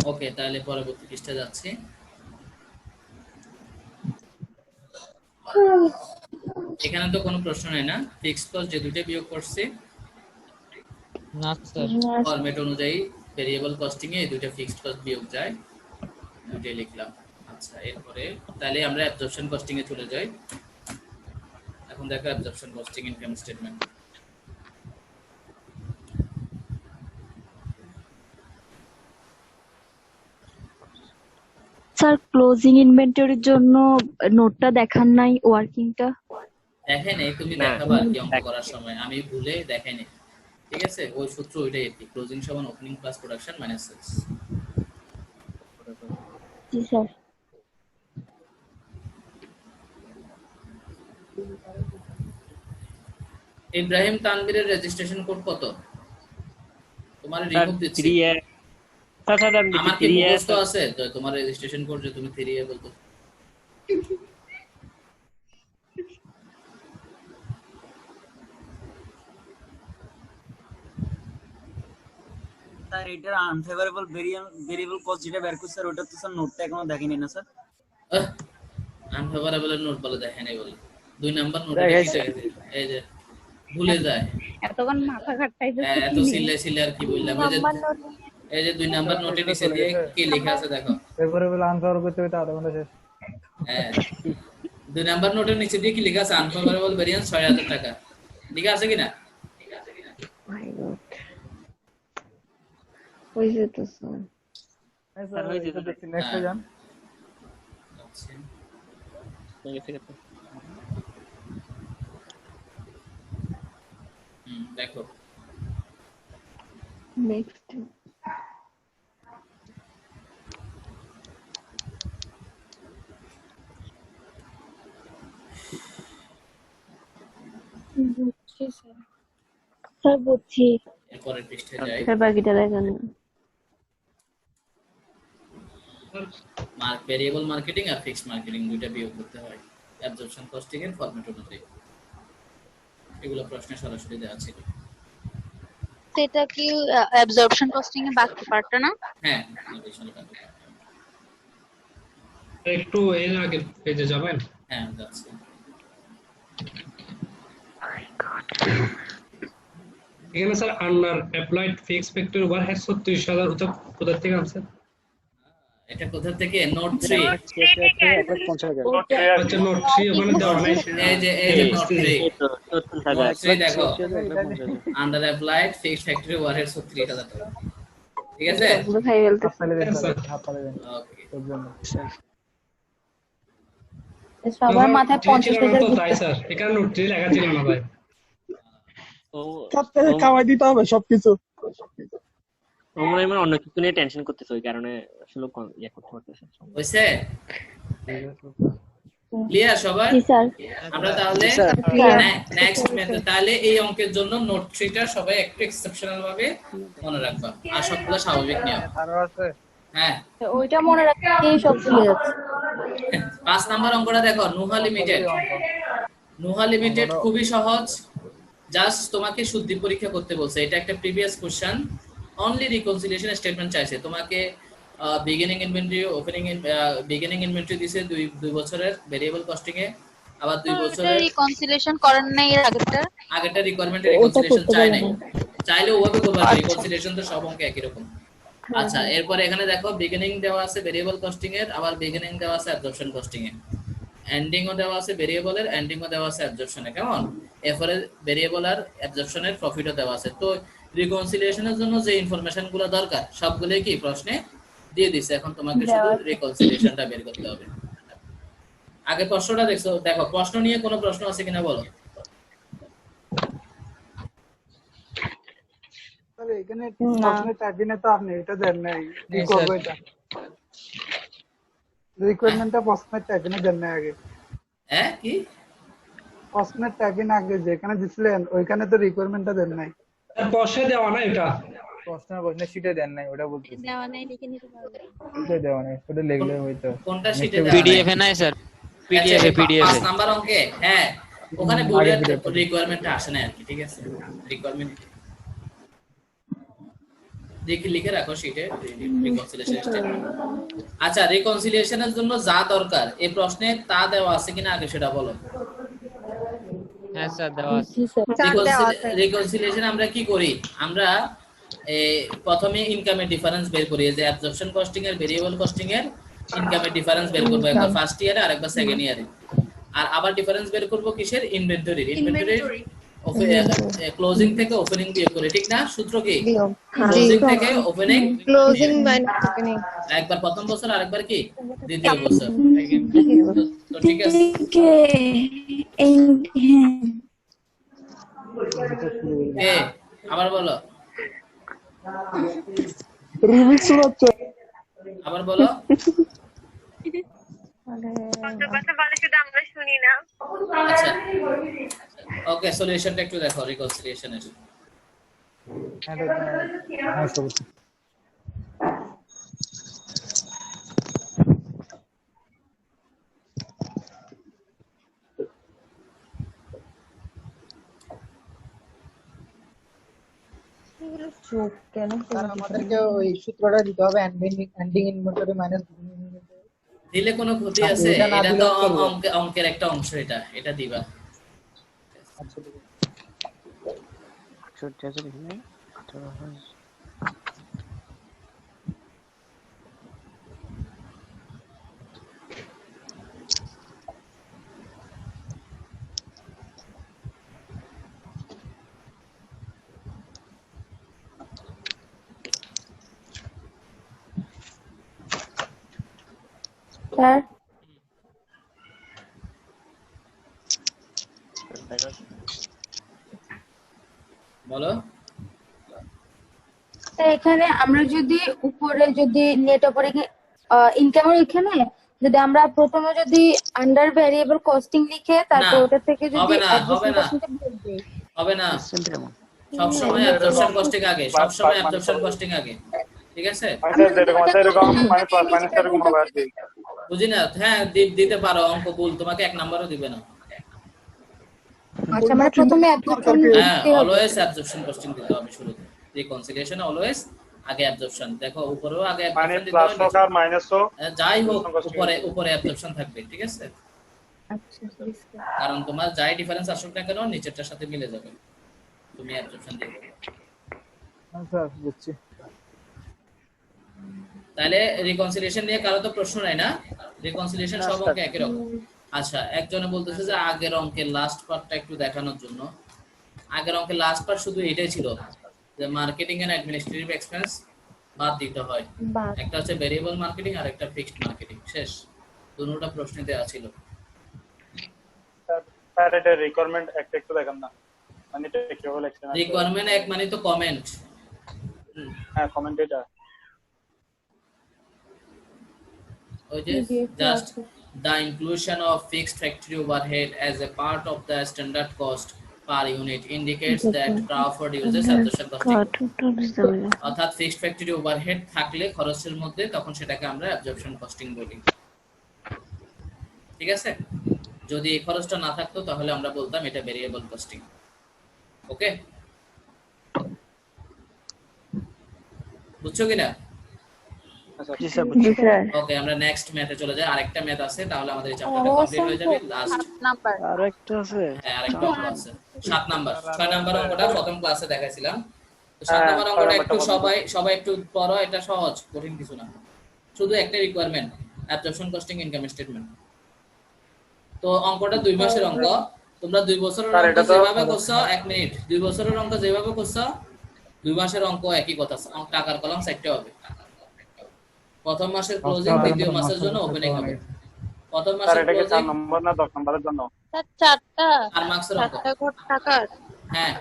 S2: ওকে, তাহলে পরবর্তী পৃষ্ঠা যাচ্ছি। এখানে তো কোনো প্রশ্ন নেই না? ফিক্সড কস্ট যে দুটো বিয়োগ করছি
S12: না স্যার।
S2: ফরম্যাট অনুযায়ী ভেরিয়েবল কস্টিং এ এই দুটো ফিক্সড কস্ট বিয়োগ যায়, দুটোই লিখলাম। আচ্ছা, এরপরে তাহলে আমরা অ্যাবজর্পশন কস্টিং এ চলে যাই। এখন দেখো absorption costing income statement.
S13: Sir closing ইনভেন্টরির জন্য নোটটা দেখান নাই, ওয়ার্কিংটা
S2: দেখেন এই তুমি দেখাবা কি অঙ্ক করার সময়, আমি ভুলে দেখাইনি। ঠিক আছে, ওই সূত্র ওইটাই আর কি, ক্লোজিং সমান opening plus production minus sales.
S13: জি স্যার।
S2: ইব্রাহিম তানভীরের রেজিস্ট্রেশন কোড কত? তোমার রিমুভ দিচ্ছি। আমার কি মুখস্থ আছে তো তোমার রেজিস্ট্রেশন কোড যে তুমি 3A বলতো?
S9: স্যার এটার আনফেভারেবল ভেরিয়েবল কস্ট যেটা বের করছে স্যার, ওটা তো স্যার নোটটা এখনো দেখেনি না স্যার।
S2: আনফেভারেবল নোট বলে দেখেন এই বলে 2 নাম্বার নোটে কি দেখে এই যে ভুলে যায়
S1: এতক্ষণ মাথা খাটাইছে
S2: এত সিলে আর কি বললাম। এই যে 2 নাম্বার নোটে নিচে দিয়ে কি লেখা আছে দেখো,
S3: ফেভারেবল আনসার করতে হইতে আধা ঘন্টা শেষ।
S2: হ্যাঁ 2 নাম্বার নোটের নিচে দিয়ে কি লেখা আছে? আনফেভারেবল ভেরিয়েন্স 6000 টাকা লেখা আছে কিনা?
S13: হইছে তো স্যার।
S3: স্যার হইছে তো, নেক্সট যান।
S2: দেখো
S13: নেক্সট বুঝছি স্যার। স্যার বুঝছি।
S2: এরপরের পৃষ্ঠায় যাই।
S13: স্যার বাকিটা দেখেন।
S2: ভেরিয়েবল মার্কেটিং আর ফিক্সড মার্কেটিং দুইটা বিয়োগ করতে হয় অ্যাবজর্পশন কস্টিং এর ফরম্যাট অনুযায়ী। এগুলো প্রশ্নে সরাসরি দেওয়া ছিল।
S1: সেটা কি অ্যাবজর্পশন কস্টিং এর বাকি পার্টটা না?
S2: হ্যাঁ, অ্যাডিশনাল পার্ট।
S4: একটু এর আগে পেজে যাবেন।
S2: হ্যাঁ যাচ্ছি।
S4: এখানে sir under applied fix factor overhead 36000 কোথা থেকে আনছে?
S2: এটা কোথা থেকে? নোট 3।
S4: আচ্ছা নোট 3 ওখানে দেওয়া নাই।
S2: এই যে নোট 3 দেখো, under applied fixed factory overhead 36000 টাকা। ঠিক আছে,
S3: পুরো খাই ফেলতে
S6: সবার মাথায় 50,000
S4: তাই স্যার এখানে নোট 3 লেখা ছিল না ভাই।
S3: সবটাকে কামাই দিতে হবে সবকিছু।
S5: মনে হয় অন্য কিছু নিয়ে টেনশন করতেছে, ওই কারণে আসলে ইয়ে করতে পারতেছে।
S2: হইছে? ক্লিয়ার সবাই?
S13: জি স্যার।
S2: আমরা তাহলে নেক্সট মেথড, তাহলে এই অঙ্কের জন্য নোট 3টা সবাই একটু এক্সেপশনাল ভাবে মনে রাখবা, আর সবগুলো স্বাভাবিক নিয়ম।
S3: আরো আছে?
S2: হ্যাঁ,
S6: ওইটা মনে রাখতেই সব ভুলে যাচ্ছে।
S2: 5 নাম্বার অঙ্কটা দেখো, নুহা লিমিটেড। নুহা লিমিটেড খুবই সহজ, জাস্ট তোমাকে শুদ্ধি পরীক্ষা করতে বলছে। এটা একটা previous question, only reconciliation statement চাইছে তোমাকে। Beginning inventory, opening beginning inventory দিছে 2 বছরের ভেরিয়েবল কস্টিং এ, আবার 2 বছরের
S1: রিকনসিলিয়েশন করেন নাই এর
S2: আগেরটা রিকোয়ারমেন্টে রিকনসিলিয়েশন চাই নাই, চাইলে ওভাবে করবে। রিকনসিলিয়েশন তো সব অঙ্কে একই রকম। আচ্ছা, এরপর এখানে দেখো বিগিনিং দেওয়া আছে ভেরিয়েবল কস্টিং এর, আবার বিগিনিং দেওয়া আছে অ্যাবজর্পশন কস্টিং এর, এন্ডিং ও দেওয়া আছে ভেরিয়েবলের, এন্ডিং ও দেওয়া আছে অ্যাবজর্পশনের। কেমন? এরপরে ভেরিয়েবল আর অ্যাবজর্পশনের প্রফিটও দেওয়া আছে। তো রিকনসিলিয়েশনের জন্য যে ইনফরমেশনগুলো দরকার সবগুলোই কি প্রশ্নে দিয়ে দিছে। এখন তোমাকে শুধু রিকনসিলিয়েশনটা বের করতে হবে। আগে প্রশ্নটা দেখো, প্রশ্ন নিয়ে কোনো প্রশ্ন আছে কিনা বলো।
S3: তাহলে এখানে প্রশ্নের ট্যাগিনে তো আপনি এটা দেন নাই, কি করব এটা? রিকোয়ারমেন্টটা প্রশ্নের ট্যাগিনে দেন নাই আগে।
S2: হ্যাঁ কি?
S3: প্রশ্নের ট্যাগিনে আগে যেখানে দিছিলেন ওইখানে তো রিকোয়ারমেন্টটা দেন নাই।
S4: প্রশ্নে দেওয়া না এটা।
S3: প্রশ্নের শীটে দেন নাই, ওটা বলছি।
S1: দেওয়া নাই, লিখে নিতে পারবে।
S3: এটা দেওয়া নাই, ওটা লিখলে হইতো।
S2: কোনটা শীটে?
S12: পিডিএফ এ নাই স্যার, পিডিএফ এ
S2: 5 নাম্বার অঙ্কে। হ্যাঁ, ওখানে বুলেট রিকোয়ারমেন্টটা আসে না আর কি। ঠিক আছে, রিকোয়ারমেন্ট লিখে রাখো শিটে রিকনসিলিয়েশন স্টেটমেন্ট। আচ্ছা, রিকনসিলিয়েশনের জন্য যা দরকার এই প্রশ্নে তা দেওয়া আছে কিনা আগে সেটা বলো।
S12: হ্যাঁ স্যার দেওয়া আছে।
S2: রিকনসিলিয়েশন আমরা কি করি? আমরা প্রথমে ইনকামের ডিফারেন্স বের করি, যে অ্যাবজর্পশন কস্টিং এর ভেরিয়েবল কস্টিং এর ইনকামের ডিফারেন্স বের করব, একবার ফার্স্ট ইয়ারে আর একবার সেকেন্ড ইয়ারে। আর আবার ডিফারেন্স বের করব কিসের? ইনভেন্টরির। ক্লোজিং থেকে ওপেনিং বিয়োগ করে, ঠিক না? সূত্র কি? ক্লোজিং থেকে ওপেনিং,
S11: ক্লোজিং মাইনাস ওপেনিং।
S2: একবার প্রথম বছর আর একবার কি দ্বিতীয় বছর। তো ঠিক আছে, আবার বলো, আবার বলো।
S8: কথা বলে শুধু আমরা শুনি না।
S2: আচ্ছা, ওকে, সলিউশনটা একটু দেখো রিকনসিলিয়েশনের।
S10: স্যার আমাদেরকে ওই সূত্রটা দিতে হবে, এন্ডিং ইনভেন্টরি মাইনাস
S2: দিলে কোনো ক্ষতি আছে? এটা তো অঙ্কের একটা অংশ, এটা দিবা।
S6: স্যার
S2: বলো।
S6: এখানে আমরা যদি উপরে যদি নেট অপারেটিং ইনকামের এখানে যদি আমরা প্রথমে যদি আন্ডার ভেরিয়েবল কস্টিং লিখে তারপর ওটা থেকে যদি
S2: হবে না, সব সময় অ্যাবজর্পশন কস্টিং আগে, সব সময় অ্যাবজর্পশন কস্টিং আগে, ঠিক আছে? বুঝি না? হ্যাঁ দিতে পারো, অঙ্ক ভুল তোমাকে 1 নাম্বারও দিবে না।
S6: আচ্ছা, মানে প্রথমে অ্যাবজর্পশন
S2: অলওয়েজ অ্যাবজর্পশন কস্টিং দিতে হবে শুরুতে। রিকনসিলিয়েশন অলওয়েজ আগে অ্যাবজর্পশন, দেখো উপরেও আগে অ্যাবজর্পশন দিতে হবে, প্লাস হোক আর মাইনাস হোক, যাই হোক উপরে অ্যাবজর্পশন থাকবে, ঠিক আছে?
S6: আচ্ছা,
S2: কারণ তোমার যাই ডিফারেন্স আসুক না কেন নিচেরটার সাথে মিলে যাবে, তুমি অ্যাবজর্পশন দিবে।
S3: স্যার বুঝছি।
S2: তাহলে রিকনসিলিয়েশন নিয়ে কারো তো প্রশ্ন নাই না? রিকনসিলিয়েশন সব অঙ্কে একই রকম। আচ্ছা, একজনে বলতেছে যে আগের অঙ্কের লাস্ট পার্টটা একটু দেখানোর জন্য। আগের অঙ্কের লাস্ট পার্ট শুধু এটাই ছিল যে মার্কেটিং এন্ড অ্যাডমিনিস্ট্রেটিভ এক্সপেন্স বাদ দিতে হয়, একটা হচ্ছে ভেরিয়েবল মার্কেটিং আর একটা ফিক্সড মার্কেটিং, শেষ। দুটোটা প্রশ্নে দেওয়া ছিল।
S3: স্যার এটা রিকোয়ারমেন্ট একটা একটু দেখান না, মানে এটা কি হলো?
S2: রিকোয়ারমেন্ট এক মানে তো কমেন্ট।
S3: হ্যাঁ, কমেন্ট এটা
S2: ওই যে just the inclusion of fixed factory overhead as a part of the standard cost per unit indicates that Crawford uses absorption costing. অর্থাৎ ফিক্সড ফ্যাক্টরি ওভারহেড থাকলে খরচের মধ্যে, তখন সেটাকে আমরা অ্যাবজর্পশন কস্টিং বলি, ঠিক আছে? যদি এই খরচটা না থাকতো তাহলে আমরা বলতাম এটা ভেরিয়েবল কস্টিং। ওকে, বুঝছো কিনা? ওকে, আমরা নেক্সট ম্যাথে চলে যাই। আরেকটা ম্যাথ আছে, তাহলে আমাদের এই চ্যাপ্টারটা কমপ্লিট হয়ে যাবে। লাস্ট
S1: নাম্বার
S7: আরেকটা আছে।
S2: হ্যাঁ, আরেকটা অঙ্ক আছে 7 নাম্বার। 6 নাম্বার অঙ্কটা প্রথম ক্লাসে দেখাইছিলাম। তো 7 নাম্বার অঙ্কটা একটু সবাই একটু পড়ো, এটা সহজ, কঠিন কিছু না। শুধু একটা requirement, absorption costing income statement. তো অঙ্কটা 2 মাসের অঙ্ক। তোমরা 2 বছরের অঙ্ক যেভাবে করছো, 1 মিনিট, 2 বছরের অঙ্ক যেভাবে করছো 2 মাসের অঙ্ক একই কথা, টাকার কলাম 4টা হবে। প্রথম মাসের ক্লোজিং, দ্বিতীয় মাসের জন্য ওপেনিং হবে। প্রথম মাসের ক্লোজিং 4 নম্বর না 10 নম্বরের জন্য?
S1: স্যার 4টা
S2: 4 মার্কসের অঙ্ক।
S1: 4টা টাকার।
S2: হ্যাঁ,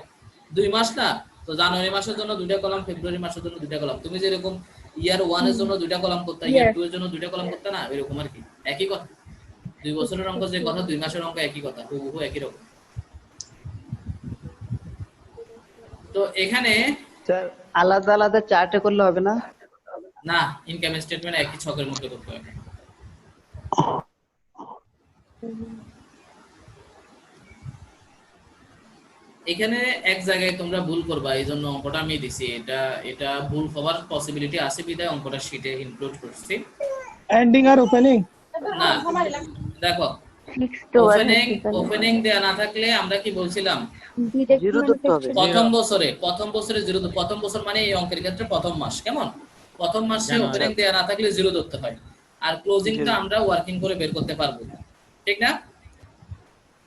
S2: 2 মাস না তো, জানুয়ারি মাসের জন্য 2টা কলাম, ফেব্রুয়ারি মাসের জন্য 2টা কলাম। তুমি যেরকম ইয়ার 1 এর জন্য 2টা কলাম করতে, ইয়ার 2 এর জন্য 2টা কলাম করতে না, এরকম আর কি, একই কথা। 2 বছরের অঙ্ক যে কথা, 2 মাসের অঙ্ক একই কথা, হুবহু একই রকম। তো এখানে
S7: স্যার আলাদা আলাদা চার্টে করলে হবে না?
S2: না, ইনকাম স্টেটমেন্ট একই ছকের মধ্যে করতে হবে। এখানে এক জায়গায় তোমরা ভুল করবা, এই জন্য অঙ্কটা আমি দিছি। এটা ভুল হওয়ার পসিবিলিটি আছে বিধায় অঙ্কটা শীটে ইনক্লুড করছি।
S10: এন্ডিং আর ওপেনিং
S2: না দেখো, ওপেনিং দেয়া না থাকলে আমরা কি বলছিলাম,
S7: জিরো ধরতে হবে।
S2: প্রথম বছরে জিরো, প্রথম বছর মানে এই অঙ্কের ক্ষেত্রে প্রথম মাস, কেমন? প্রথম মাসে ওপেনিং দেয়া না থাকলে জিরো ধরতে হয়, আর ক্লোজিংটা আমরা ওয়ার্কিং করে বের করতে পারবো, ঠিক না?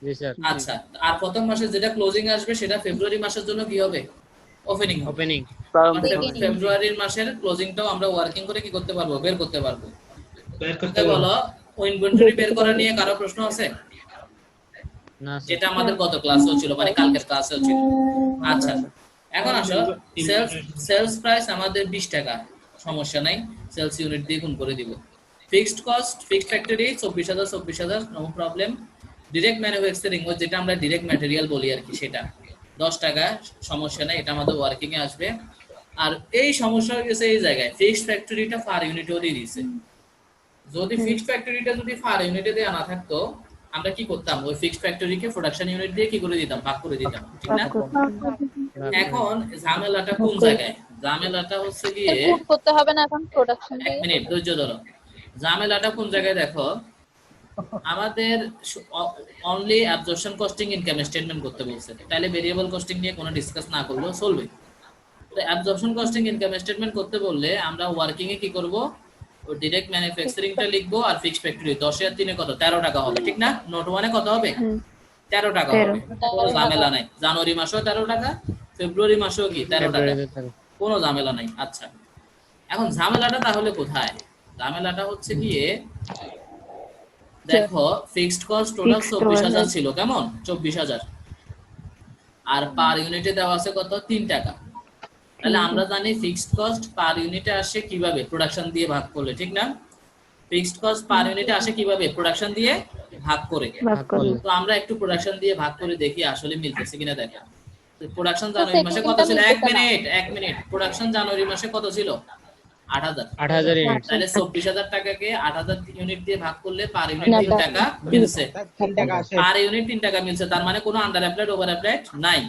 S12: জি স্যার।
S2: আচ্ছা, আর প্রথম মাসে যেটা ক্লোজিং আসবে সেটা ফেব্রুয়ারি মাসের জন্য কি হবে? ওপেনিং।
S12: ওপেনিং।
S2: ফেব্রুয়ারির মাসের ক্লোজিংটাও আমরা ওয়ার্কিং করে কি করতে পারবো? বের করতে পারবো।
S4: বের করতে
S2: বলো, ইনভেন্টরি বের করা নিয়ে কারো প্রশ্ন আছে?
S12: না
S2: যেটা আমাদের গত ক্লাসেও ছিল, মানে কালকের ক্লাসেও ছিল। আচ্ছা, এখন আসো, সেলস প্রাইস আমাদের 20 টাকা, সমস্যা নাই, সেলস ইউনিট দিয়ে গুণ করে দিব। Fixed cost, fixed factory 24,000 no problem. Direct manufacturing, ওই যেটা আমরা ডাইরেক্ট ম্যাটেরিয়াল বলি আর কি, সেটা 10 টাকা, সমস্যা নাই, এটা আমাদের ওয়ার্কিং এ আসবে। আর এই সমস্যা হয়ে গেছে এই জায়গায়, ফিক্সড ফ্যাক্টরিটা পার ইউনিটেও দিয়ে দিয়েছে। যদি ফিক্সড ফ্যাক্টরিটা যদি পার ইউনিটে দেওয়া না থাকতো, আমরা কি করতাম? ওই ফিক্সড ফ্যাক্টরিকে প্রোডাকশন ইউনিট দিয়ে কি করে দিতাম? ভাগ করে দিতাম, ঠিক না? এখন ঝামেলাটা কোন জায়গায়? ঝামেলাটা হচ্ছে গিয়ে,
S1: পুট করতে হবে না এখন প্রোডাকশন
S2: এক মিনিট ধৈর্য ধরো। ঝামেলাটা কোন জায়গায় দেখো, আমাদের only absorption costing income statement করতে বলছে, তাহলে ভেরিয়েবল কস্টিং নিয়ে কোনো ডিসকাস না করলেও চলবে। তো অ্যাবজর্পশন কস্টিং ইনকাম স্টেটমেন্ট করতে বললে আমরা ওয়ার্কিং এ কি করব? ওই ডাইরেক্ট ম্যানুফ্যাকচারিংটা লিখবো, আর ফিক্সড ফ্যাক্টরি 10 এর 3 কত? 13 টাকা হবে, ঠিক না? নোট 1 এ কত হবে? 13 টাকা হবে। কোনো ঝামেলা নাই, জানুয়ারি মাসেও 13 টাকা, ফেব্রুয়ারি মাসেও কি 13 টাকা, কোনো ঝামেলা নাই। আচ্ছা, এখন ঝামেলাটা তাহলে কোথায়? ঝামেলাটা হচ্ছে গিয়ে, দেখো ফিক্সড কস্ট টোটাল 24,000 ছিল, কেমন? 24,000, আর পার ইউনিটে দেওয়া আছে কত? 3 টাকা। তাহলে আমরা জানি ফিক্সড কস্ট পার ইউনিটে আসে কিভাবে? প্রোডাকশন দিয়ে ভাগ করলে, ঠিক না? ফিক্সড কস্ট পার ইউনিটে আসে কিভাবে? প্রোডাকশন দিয়ে ভাগ করে। তো আমরা একটু প্রোডাকশন দিয়ে ভাগ করে দেখি আসলে মিলতেছে কিনা দেখা। প্রোডাকশন জানুয়ারি মাসে কত ছিল? এক মিনিট, প্রোডাকশন জানুয়ারি মাসে কত ছিল? 8,000 ইউনিট। তাহলে 24,000 টাকাকে 8,000 ইউনিট দিয়ে ভাগ করলে পার ইউনিট 3 টাকা মিলছে। পার ইউনিট 3 টাকা মিলছে, তার মানে কোনো আন্ডার অ্যাপ্লাইড ওভার অ্যাপ্লাইড নাই।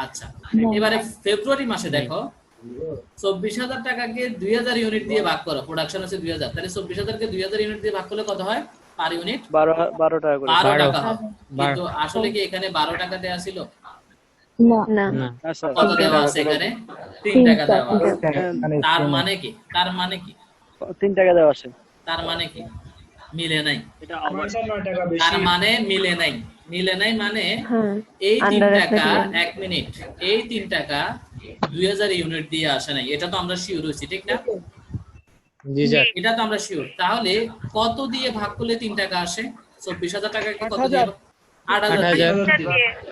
S2: আচ্ছা, এবারে ফেব্রুয়ারি মাসে দেখো, 24,000 টাকাকে 2,000 ইউনিট দিয়ে ভাগ করো, প্রোডাকশন আছে 2,000, তাহলে 24,000কে 2,000 ইউনিট দিয়ে ভাগ করলে কত হয়? পার ইউনিট
S7: 12 টাকা করে।
S2: 12 টাকা হয়। কিন্তু আসলে কি এখানে 12 টাকা দেয়া ছিল?
S6: না
S2: কত দেওয়া আছে এখানে? 3 টাকা দেওয়া আছে। তার মানে কি?
S7: 3 টাকা দেওয়া আছে।
S2: তার মানে কি? মিলে নাই। তার মানে মিলে নাই। মানে এই 3 টাকা, 1 মিনিট, এই 3 টাকা 2,000 ইউনিট দিয়ে আসে নাই, এটা তো আমরা শিওর হইছি, ঠিক না?
S12: জি স্যার।
S2: এটা তো আমরা শিওর। তাহলে কত দিয়ে ভাগ করলে 3 টাকা আসে? 24,000 টাকাকে কত দিয়ে? 8,000।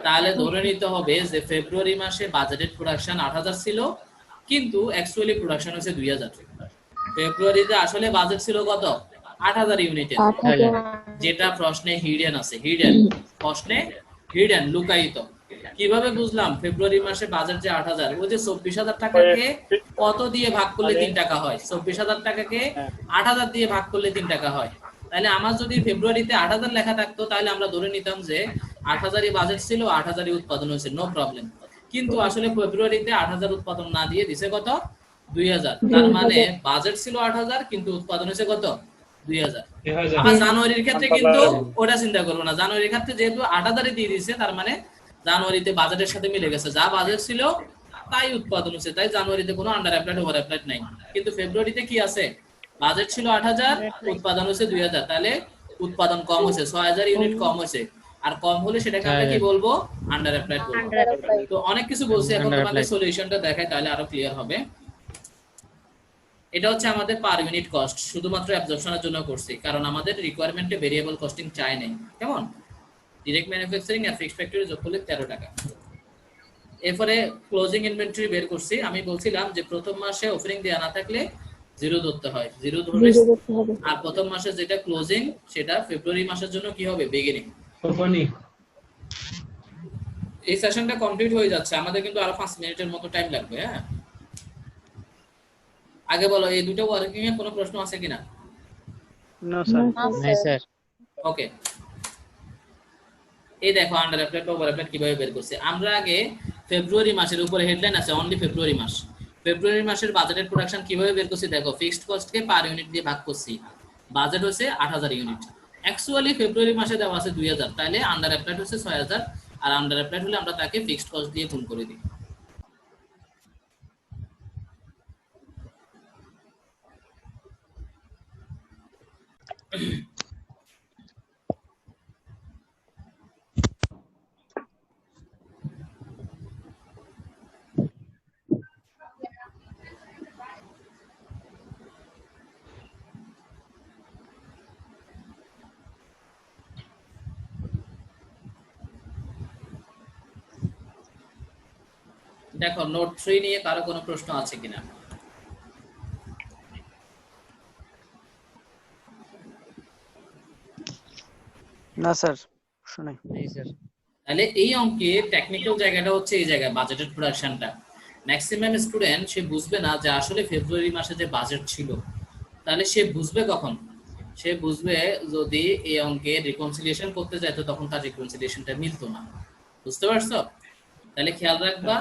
S2: তাহলে ধরে নিতে হবে যে ফেব্রুয়ারি মাসে বাজেটেড প্রোডাকশন 8,000 ছিল, কিন্তু অ্যাকচুয়ালি প্রোডাকশন হচ্ছে 2,000। ফেব্রুয়ারিতে আসলে বাজেট ছিল কত? 8,000 ইউনিটের, যেটা প্রশ্নে হিডেন আছে। প্রশ্নে হিডেন, লুকায়িত। কিভাবে বুঝলাম ফেব্রুয়ারি মাসে বাজেট যে 8,000? ওই যে 24,000 টাকাকে কত দিয়ে ভাগ করলে 3 টাকা হয়? 24,000 টাকাকে 8,000 দিয়ে ভাগ করলে 3 টাকা হয়। তাহলে আমার যদি ফেব্রুয়ারিতে 8,000 লেখা থাকতো, তাহলে আমরা ধরে নিতাম যে 8,000-ই বাজেট ছিল, 8,000-ই উৎপাদন হয়েছে, নো প্রবলেম। কিন্তু আসলে ফেব্রুয়ারিতে 8,000 উৎপাদন না দিয়ে দিছে কত? 2,000। তার মানে বাজেট ছিল 8,000, কিন্তু উৎপাদন হয়েছে কত? 2,000। আবার জানুয়ারির ক্ষেত্রে কিন্তু ওটা চিন্তা করবো না, জানুয়ারির ক্ষেত্রে যেহেতু 8,000-ই দিয়ে দিয়েছে, তার মানে জানুয়ারিতে বাজেটের সাথে মিলে গেছে, যা বাজেট ছিল তাই উৎপাদন হচ্ছে, তাই জানুয়ারিতে কোনো আন্ডার অ্যাপ্লাইড ওভার অ্যাপ্লাইড নাই। কিন্তু ফেব্রুয়ারিতে কি আছে? বাজেট ছিল 8,000, উৎপাদন হচ্ছে 2,000, তাহলে উৎপাদন কম হয়েছে, 6,000 ইউনিট কম হয়েছে। আর কম হলে সেটাকে আমরা কি বলবো? আন্ডার অ্যাপ্লাইড বলবো। তো অনেক কিছু বলছি, এখন তোমাকে সলিউশনটা দেখাই, তাহলে আরো ক্লিয়ার হবে। এটা হচ্ছে আমাদের পার ইউনিট কস্ট, শুধুমাত্র অ্যাবজর্পশনের জন্য করছি, কারণ আমাদের রিকোয়ারমেন্টে ভেরিয়েবল কস্টিং চাই নাই, কেমন? ডাইরেক্ট ম্যানুফ্যাকচারিং আর ফিক্সড ফ্যাক্টরি যোগ করলে 13 টাকা। এরপরে ক্লোজিং ইনভেন্টরি বের করছি। আমি বলছিলাম যে প্রথম মাসে ওপেনিং দেয়া না থাকলে জিরো ধরতে হয়, জিরো ধরলে, আর প্রথম মাসে যেটা ক্লোজিং সেটা ফেব্রুয়ারি মাসের জন্য কি হবে? বিগিনিং। এই সেশনটা কমপ্লিট হয়ে যাচ্ছে, আমাদের কিন্তু আরো 5 মিনিটের মতো টাইম লাগবে। হ্যাঁ, আগে বলো এই দুটো ওয়ার্কিং এ কোনো প্রশ্ন আছে কিনা?
S7: না স্যার।
S12: নাই স্যার।
S2: ওকে, এই দেখো আন্ডার অ্যাপ্লাইড ওভার অ্যাপ্লাইড কিভাবে বের করছে। আমরা আগে ফেব্রুয়ারি মাসের উপরে হেডলাইন আছে অনলি ফেব্রুয়ারি মাস। ফেব্রুয়ারি মাসের বাজেটেড প্রোডাকশন কিভাবে বের করছি দেখো, ফিক্সড কস্টকে পার ইউনিট দিয়ে ভাগ করছি, বাজেট হচ্ছে 8000 ইউনিট, অ্যাকচুয়ালি ফেব্রুয়ারি মাসে দেওয়া আছে 2000, তাহলে আন্ডার অ্যাপ্লাইড হচ্ছে 6000, আর আন্ডার অ্যাপ্লাইড হলে আমরা তাকে ফিক্সড কস্ট দিয়ে গুণ করে দিই। দেখো নোট 3 নিয়ে কারো কোনো প্রশ্ন আছে কিনা?
S7: না স্যার, শুনাই
S12: नहीं सर।
S2: তাহলে এই অঙ্কে টেকনিক্যাল জায়গাটা হচ্ছে এই জায়গায় বাজেটেড প্রোডাকশনটা। ম্যাক্সিমাম স্টুডেন্ট সে বুঝবে না যে আসলে ফেব্রুয়ারি মাসে যে বাজেট ছিল, তাহলে সে বুঝবে কখন? সে বুঝবে যদি এই অঙ্কে রিকনসিলিয়েশন করতে যাইতো তখন তার রিকনসিলিয়েশনটা মিলতো না। বুঝতে পারছো? তাহলে খেয়াল রাখবা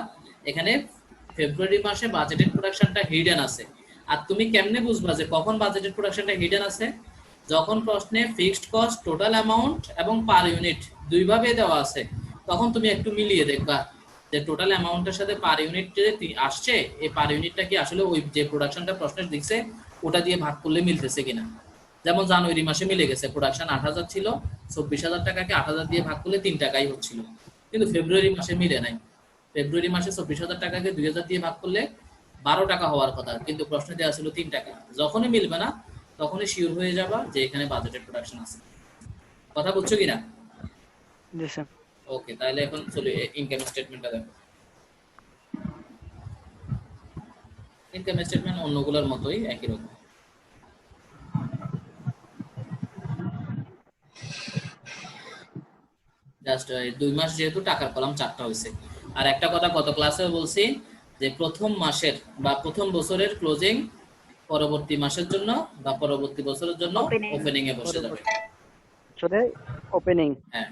S2: এখানে ফেব্রুয়ারি মাসে বাজেটেড প্রোডাকশনটা হিডেন আছে। আর তুমি কেমনে বুঝবা যে কখন বাজেটেড প্রোডাকশনটা হিডেন আছে? যখন প্রশ্নে ফিক্সড কস্ট, টোটাল অ্যামাউন্ট এবং পার ইউনিট দুইভাবে দেওয়া আছে, তখন তুমি একটু মিলিয়ে দেখবা যে টোটাল অ্যামাউন্টের সাথে পার ইউনিট যে আসছে, এই পার ইউনিটটা কি আসলে ওই যে প্রোডাকশনটা প্রশ্নে দিচ্ছে ওটা দিয়ে ভাগ করলে মিলতেছে কিনা। যেমন জানুয়ারি মাসে মিলে গেছে, প্রোডাকশন 8000 ছিল, 24000 টাকাকে 8000 দিয়ে ভাগ করলে 3 টাকাই হচ্ছিল, কিন্তু ফেব্রুয়ারি মাসে মিলে নাই। ফেব্রুয়ারি মাসে 24000 টাকাকে 2000 দিয়ে ভাগ করলে 12 টাকা হওয়ার কথা, কিন্তু প্রশ্নে দেওয়া ছিল 3 টাকা। যখনই মিলবে না তখনই শিওর হয়ে যাবা যে এখানে বাজেটেড প্রোডাকশন আছে। কথা বুঝছো কিনা?
S7: জি স্যার।
S2: ওকে, তাহলে এখন চলো ইনকাম স্টেটমেন্টটা দেখো। ইনকাম স্টেটমেন্ট অন্যগুলোর মতোই একই রকম। জাস্ট 2 মাস যেহেতু টাকার কলাম 4টা হয়েছে। আর একটা কথা গত ক্লাসে বলছি যে প্রথম মাসের বা প্রথম বছরের ক্লোজিং পরবর্তী মাসের জন্য বা পরবর্তী বছরের জন্য ওপেনিং এ বসে যাবে।
S7: সরে ওপেনিং।
S2: হ্যাঁ,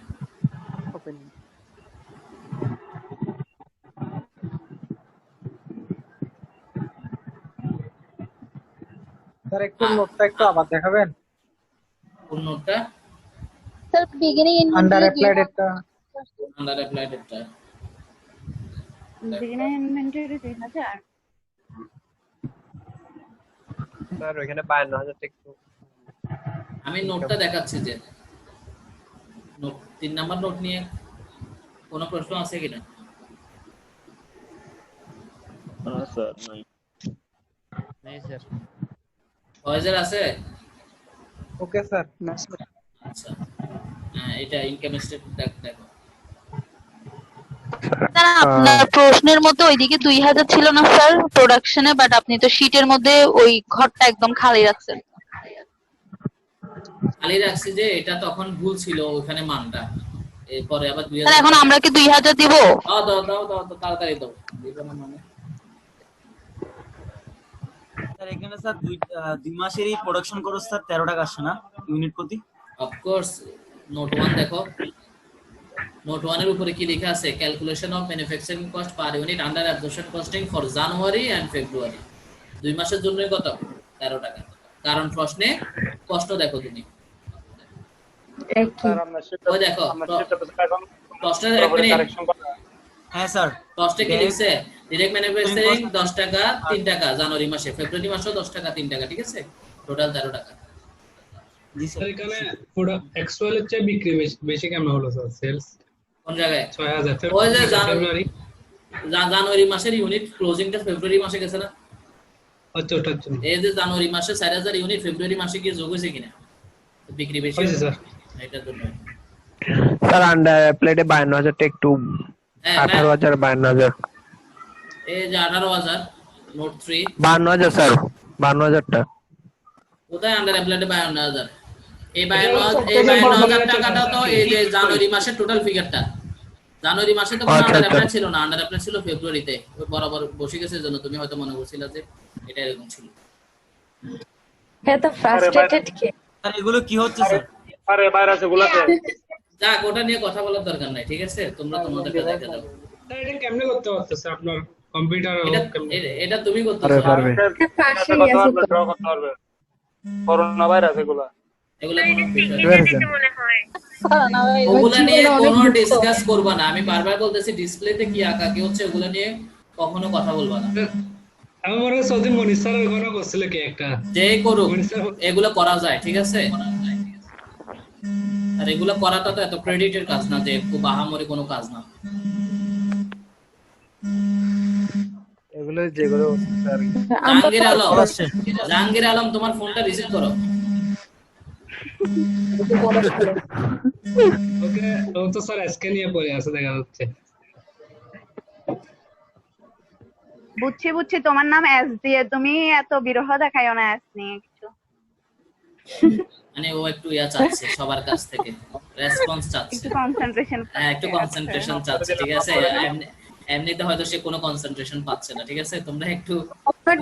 S7: ওপেনিং।
S10: স্যার একটু নোটটা একটু আবার দেখাবেন?
S2: কোন নোটটা?
S1: স্যার বিগিনিং
S10: আন্ডার অ্যাপ্লাইড একটা।
S2: আন্ডার অ্যাপ্লাইড এটা
S1: বিগিনিং ইনভেন্টরি 3000।
S5: স্যার ওখানে 52000 টাকা একটু
S2: আমি নোটটা দেখাচ্ছি যে নোট 3 নাম্বার নোট নিয়ে কোনো প্রশ্ন আছে কিনা?
S5: স্যার নাই।
S12: नहीं सर।
S2: ওয়াইজার আছে?
S10: Okay sir.
S7: না স্যার।
S2: আচ্ছা, হ্যাঁ, এটা ইনকাম স্টেটমেন্ট দেখো।
S1: স্যার আপনার প্রশ্নের মধ্যে ওইদিকে 2000 ছিল না স্যার প্রোডাকশনে, বাট আপনি তো শীটের মধ্যে ওই ঘরটা একদম খালি রাখছেন।
S2: খালি রাখছি যে এটা তখন ভুল ছিল ওখানে মানটা, এরপরে আবার 2000।
S1: স্যার এখন আমরা কি 2000 দিব?
S2: দাও দাও দাও দাও তাড়াতাড়ি দাও, দিবে না মানে।
S9: স্যার এখানে স্যার 2 মাসেরই প্রোডাকশন খরচ স্যার 13 টাকা আসছে না ইউনিট প্রতি?
S2: Of course. নোট 1 দেখো, নোট 1 এর উপরে কি লেখা আছে? Calculation of manufacturing cost per unit under absorption costing for January and February. 2 মাসের জন্য কত? 13 টাকা। কারণ প্রশ্নে কষ্ট দেখো তুমি।
S10: স্যার আমরা সেটা
S2: ওই দেখো
S10: এখন
S2: কস্টের এক মিনিট।
S9: হ্যাঁ স্যার।
S2: কস্টে কি লিখছে? ডাইরেক্ট ম্যানুফ্যাকচারিং 10 টাকা 3 টাকা জানুয়ারি মাসে, ফেব্রুয়ারি মাসেও 10 টাকা 3 টাকা, ঠিক আছে? টোটাল 13 টাকা।
S9: জি
S4: স্যার
S9: স্যার।
S4: এখানে অ্যাকচুয়ালের চেয়ে বিক্রি বেশি কেমন হলো স্যার? সেলস
S2: কোন জায়গায়?
S4: 6000।
S2: ওই যে
S4: ফেব্রুয়ারি।
S2: জানুয়ারি মাসের ইউনিট ক্লোজিংটা ফেব্রুয়ারি মাসে গেছে না?
S4: আচ্ছা ওটার জন্য।
S2: এই যে জানুয়ারি মাসে 4000 ইউনিট ফেব্রুয়ারি মাসে কি যোগ হয়েছে কিনা? বিক্রি বেশি
S4: হয়েছে
S2: হয়েছে
S4: স্যার।
S2: এটার জন্য।
S5: স্যার আন্ডার অ্যাপ্লাইডে 52000 টা একটু 18000 52000।
S2: এই যে 18000 নোট 3
S5: 52000 স্যার 52000 টা
S2: কোথায় আন্ডার অ্যাপ্লাইডে 52000? এই 52000 টাকাটা তো এই যে জানুয়ারি মাসের টোটাল ফিগারটা। জানুয়ারি মাসে তো কোনো আন্ডার অ্যাপ্লাই ছিল না, আন্ডার অ্যাপ্লাই ছিল ফেব্রুয়ারিতে। ওই বরাবর বসে গেছে জন্য তুমি হয়তো মনে করছিলা যে এটা এরকম ছিল।
S6: হ্যাঁ তো ফ্রাস্ট্রেটেড কে?
S9: স্যার এগুলো কি হচ্ছে স্যার?
S10: আরে ভাইরাস এগুলাতে
S2: যাক, ওটা নিয়ে কথা বলার দরকার নাই, ঠিক আছে? তোমরা তোমাদেরটা দেখে দাও।
S4: স্যার এটা কেমনে করতে পারতেছে আপনার কম্পিউটার
S2: এটা তুমি করতে
S14: পারবে
S6: পাশেই আছে তো।
S14: করোনা ভাইরাস এগুলা
S2: এগুলা কোনো বিষয় না।
S8: মনে হয়
S2: ওগুলা নিয়ে কোনো ডিসকাস করবা না। আমি বারবার বলতেছি ডিসপ্লেতে কি আঁকা কি হচ্ছে ওগুলা নিয়ে কখনো কথা বলবা না।
S4: আমি মনে হয় সৌদি মনির স্যার ওখানে করছিল কি একটা
S2: যে করুক এগুলো করা যায়, ঠিক আছে? আর এগুলো করাটা তো এত ক্রেডিটের কাজ না যে খুব আহামরি কোনো কাজ না।
S14: এগুলো যেগুলো স্যার
S2: জাহাঙ্গীর আলম তোমার ফোনটা রিসিভ করো।
S4: ওকে ও তো স্যার আজকে নিয়ে পড়ে আছে দেখা যাচ্ছে।
S8: বুঝছি তোমার নাম এস দিয়ে, তুমি এত বিরহ দেখাইও না এস নিয়ে কিছু।
S2: মানে ও একটু চাচ্ছে সবার কাছ থেকে রেসপন্স চাচ্ছে,
S8: একটু কনসেন্ট্রেশন।
S2: হ্যাঁ একটু কনসেন্ট্রেশন চাচ্ছে, ঠিক আছে? এমনিতে হয়তো সে কোনো কনসেন্ট্রেশন পাচ্ছে না, ঠিক আছে? তোমরা একটু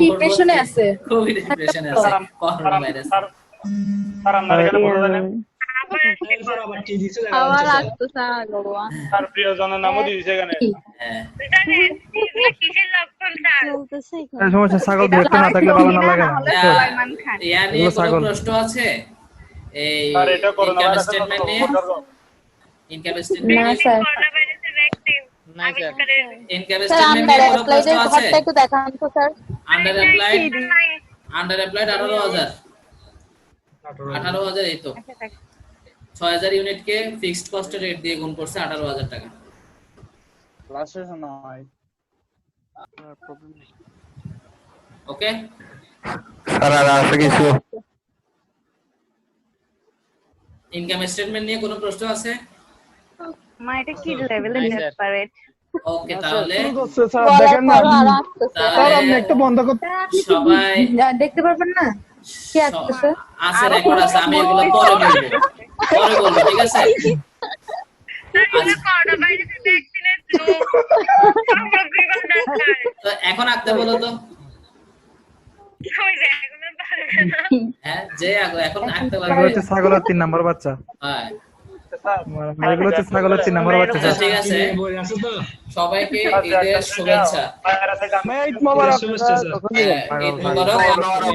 S6: ডিপ্রেশনে আছে,
S2: খুবই ডিপ্রেশনে আছে করোনা ভাইরাস।
S14: স্যার আপনার এখানে বড় জানেন
S4: স্যার আবার কি দিছে দেখা
S1: আবার
S4: যাচ্ছে
S1: আসতেছে ভগবান।
S14: স্যার প্রিয়জনের নামও দিয়েছে এখানে
S2: হ্যাঁ
S8: কিসের লক্ষণ স্যার?
S14: এই সমস্যা ছাগল দিয়ে একটু না থাকলে ভালো না লাগে না
S8: সুলাইমান খান।
S2: ইয়ার নিয়ে কোনো প্রশ্ন আছে? এই
S14: স্যার এটা করোনা
S2: ইনকাম
S14: ভাইরাসের
S2: স্টেটমেন্ট নিয়ে ইনকাম
S6: না
S2: স্টেটমেন্ট
S6: স্যার।
S8: করোনা ভাইরাসের ভ্যাকসিন আবিষ্কারের
S2: ইনকাম
S1: স্যার
S2: স্টেটমেন্ট
S1: আন্ডার
S2: নিয়ে কোনো প্রশ্ন
S1: অ্যাপ্লাইডের
S2: আছে?
S1: ঘরটা একটু দেখান তো স্যার।
S2: আন্ডার অ্যাপ্লাইড 18,000 এই তো 6,000 ইউনিটকে ফিক্সড কস্টের রেট দিয়ে গুণ করছে 18,000 টাকা।
S14: ক্লাসে নয়
S2: ওকে
S14: স্যার আর আছে কিছু
S2: ইনকাম স্টেটমেন্ট নিয়ে কোনো প্রশ্ন আছে?
S8: মা এটা কি লেভেলের ডেসপারেট?
S2: ওকে তাহলে
S3: স্যার দেখেন না
S1: আর আসতেছে।
S3: স্যার আপনি একটু বন্ধ করতে
S2: সবাই
S6: দেখতে পারবেন না কি আসতেছে?
S2: আছে রেকর্ড আছে, আমি এগুলো পরে বলবো, ঠিক আছে?
S8: করোনা ভাইরাসের ভ্যাকসিনের
S2: তো এখন আঁকতে বলো তো।
S8: ওই যে এখন আর পারবে না।
S2: হ্যাঁ যে এখন আঁকতে
S14: এগুলো
S2: পারবে।
S14: হচ্ছে ছাগলের 3 নম্বর বাচ্চা
S2: হ্যাঁ
S14: এগুলো হচ্ছে ছাগলের 3 নম্বর বাচ্চা স্যার
S2: ঠিক আছে,
S4: বই আছে তো
S2: সবাইকে ঈদের শুভেচ্ছা।
S3: ঈদ মোবারক
S2: হ্যাঁ, ঈদ মোবারক।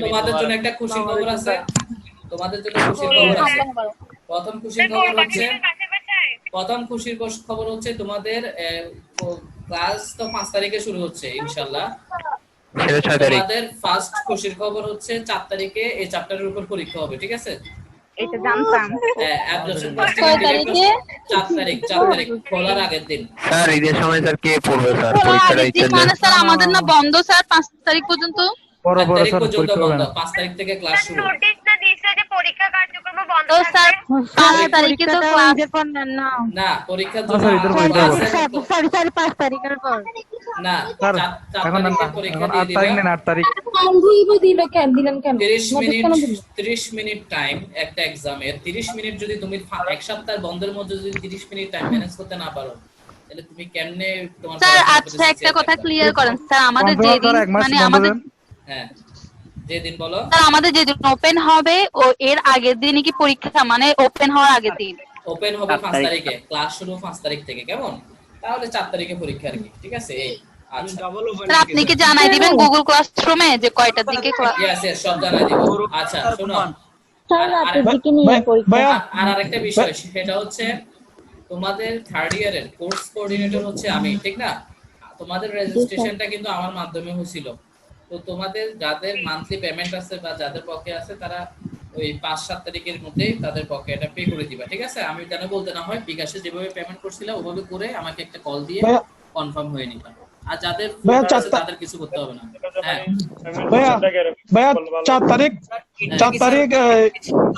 S2: তোমাদের জন্য একটা খুশির খবর আছে, তোমাদের জন্য খুশির খবর আছে। প্রথম খুশির খবর হচ্ছে তোমাদের ক্লাস তো 5 তারিখে শুরু হচ্ছে ইনশাআল্লাহ। তোমাদের ফার্স্ট খুশির খবর হচ্ছে 4 তারিখে এই চ্যাপ্টারের উপর পরীক্ষা হবে, ঠিক আছে?
S8: এটা জানতাম।
S2: হ্যাঁ অ্যাবজর্পশন টেস্টিং
S1: কয় তারিখে?
S2: 4 তারিখ খোলার আগের দিন।
S14: স্যার ঈদের সময় স্যার কে পড়বে স্যার
S1: খোলার
S14: পরীক্ষাটা
S1: আগের দিন মানে স্যার আমাদের না বন্ধ স্যার 5 তারিখ পর্যন্ত।
S14: বড়
S2: 5 তারিখ
S14: স্যার
S2: পর্যন্ত
S14: পরীক্ষা হবে
S2: বন্ধ,
S14: না
S2: 5 তারিখ থেকে ক্লাস শুরু।
S8: নোটিশ না দিয়েছে যে পরীক্ষা কার্যক্রম বন্ধ
S1: তো স্যার
S8: থাকবে?
S1: 5 তারিখে তো ক্লাস
S2: না পরীক্ষার
S14: স্যার,
S2: জন্য
S14: ঈদের পরীক্ষা হবে।
S1: সরি 5 তারিখের পর।
S2: না
S14: স্যার
S2: 4
S14: এখন
S2: তারিখে পরীক্ষা দিয়ে
S14: 8 তারিখ
S2: দিবা।
S14: নেন 8 তারিখ
S6: দিল কেন দিলেন কেন?
S2: 30 মিনিট টাইম একটা এক্সামের। 30 মিনিট যদি তুমি এক সপ্তাহ বন্ধের মধ্যে যদি 30 মিনিট টাইম ম্যানেজ করতে না পারো তাহলে তুমি কেমনে তোমার
S1: স্যার আচ্ছা একটা কথা ক্লিয়ার করেন স্যার, আমাদের যে দিন মানে আমাদের
S2: হ্যাঁ যেদিন বলো
S1: স্যার আমাদের যেদিন ওপেন হবে ও এর আগের দিনই কি পরীক্ষা, মানে ওপেন হওয়ার আগের দিন?
S2: ওপেন হবে 5 তারিখে, ক্লাস শুরু 5 তারিখ থেকে, কেমন? তাহলে 4 তারিখে পরীক্ষা আর কি, ঠিক আছে? এই আচ্ছা
S4: ডাবল ওভার
S1: স্যার আপনি কি জানাই দিবেন গুগল ক্লাসরুমে যে কয়টার দিকে ক্লাস?
S2: ইয়েস সব জানাই দিব। আচ্ছা শোনো
S13: স্যার রাতের দিকে নিয়ে পরীক্ষা।
S2: আর আরেকটা বিষয় সেটা হচ্ছে তোমাদের থার্ড ইয়ারের কোর্স কোঅর্ডিনেটর হচ্ছে আমি, ঠিক না? তোমাদের রেজিস্ট্রেশনটা কিন্তু আমার মাধ্যমে হয়েছিল। তো তোমাদের যাদের মান্থলি পেমেন্ট আছে বা যাদের পক্ষে আছে তারা ওই 5-7 তারিখের মধ্যেই তাদের পক্ষে এটা পে করে দিবা, ঠিক আছে? আমি জানা বলতে না হয় বিকাশে যেভাবে পেমেন্ট করছিলা ওভাবে করে আমাকে একটা কল দিয়ে কনফার্ম হয়ে নিবা। আর যাদের তাদের কিছু করতে হবে না। হ্যাঁ
S3: ভাইয়া 4 তারিখ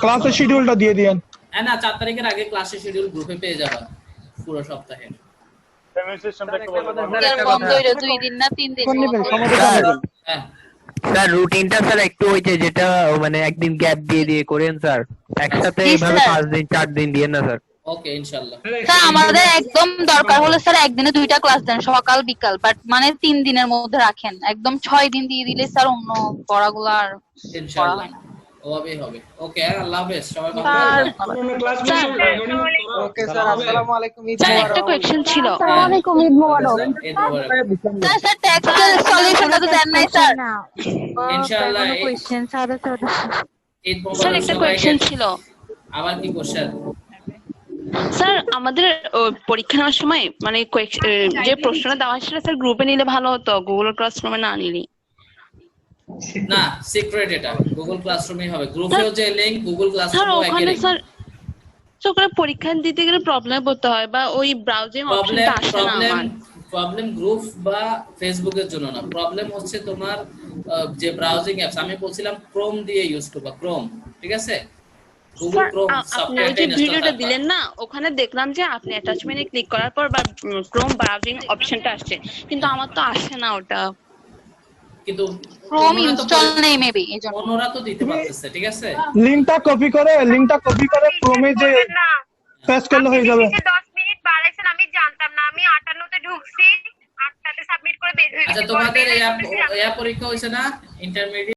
S3: ক্লাসের শিডিউলটা দিয়ে দিয়েন।
S2: হ্যাঁ না 4 তারিখের আগে ক্লাসের শিডিউল গ্রুপে পেয়ে যাবা পুরো সপ্তাহে।
S14: পেমেন্ট সিস্টেমটা একটু বলুন
S1: স্যার বন্ধ হইলো 2 দিন না 3 দিন।
S2: হ্যাঁ
S14: স্যার রুটিনটা স্যার একটু ওই যে যেটা মানে একদিন গ্যাপ দিয়ে করেন স্যার, একসাথে
S1: জি,
S14: এইভাবে
S1: স্যার।
S14: 5 দিন 4 দিন দিয়েন না স্যার।
S2: ওকে ইনশাআল্লাহ।
S1: স্যার আমাদের একদম দরকার হলে স্যার একদিনে 2টা ক্লাস দেন সকাল বিকাল, বাট মানে 3 দিনের মধ্যে রাখেন। একদম 6 দিন দিয়ে দিলে স্যার অন্য পড়াগুলো আর পড়া
S2: ইনশাআল্লাহ
S1: হয় না।
S2: ওভাবেই হবে। ওকে, আল্লাহ হাফেজ, সবাই ভালো
S1: স্যার,
S2: থাকবেন।
S4: ক্লাস
S3: ওকে স্যার, আসসালামু আলাইকুম, ঈদ
S1: স্যার একটা
S3: মোবারক।
S1: কোয়েশ্চেন ছিল।
S2: আসসালামু আলাইকুম, ঈদ মোবারক। ঈদ মোবারক।
S1: স্যার স্যার ট্যাক্সের সলিউশনটা তো দেন নাই স্যার।
S2: ইনশাআল্লাহ
S1: কোয়েশ্চেন স্যার
S2: ঈদ মোবারক
S1: স্যার একটা
S2: সবাইকে।
S1: কোয়েশ্চেন ছিল।
S2: আবার কি কোশ্চেন?
S15: স্যার আমাদের পরীক্ষা নেওয়ার সময় মানে যে প্রশ্নটা দেওয়া ছিল স্যার গ্রুপে নিলে ভালো হতো, গুগল ক্লাসরুমে না নিলে।
S2: না, সিক্রেট এটা, গুগল ক্লাসরুমে হবে। গ্রুপেও যে লিংক, গুগল
S15: স্যার
S2: ক্লাসরুমেও একই
S15: ওখানে
S2: লিংক।
S15: স্যার ওখানে পরীক্ষা দিতে গেলে প্রবলেমে পড়তে হয় বা ওই ব্রাউজিং অপশনটা আসে না আমার।
S2: প্রবলেম গ্রুপ বা ফেসবুকের জন্য না, প্রবলেম হচ্ছে তোমার যে ব্রাউজিং অ্যাপস। আমি বলছিলাম ক্রোম দিয়ে ইউজ করবা, ক্রোম, ঠিক আছে? গুগল
S15: স্যার
S2: ক্রোম
S15: আপনি ওই
S2: সফটওয়্যারটা
S15: যে
S2: ইনস্টল
S15: ভিডিওটা
S2: করবা।
S15: দিলেন না, ওখানে দেখলাম যে আপনি অ্যাটাচমেন্টে ক্লিক করার পর বা ক্রোম ব্রাউজিং অপশনটা আসছে, কিন্তু আমার তো আসে না ওটা।
S2: কিন্তু
S1: ক্রোম ইনস্টল নেই মেবি এজন্য।
S2: অন্যরা তো দিতে পারতেছে, ঠিক আছে?
S16: লিংকটা কপি করে ক্রোমে যে
S8: না
S16: পেস্ট করলে হয়ে যাবে।
S8: 10 মিনিট বাড়াইছেন, আমি জানতাম না। আমি 58 তে ঢুকছি, 8টাতে সাবমিট করে বের হয়ে
S2: আচ্ছা,
S8: গেছি।
S2: তোমাদের এই পরীক্ষা হয়েছে না ইন্টারমিডিয়েট?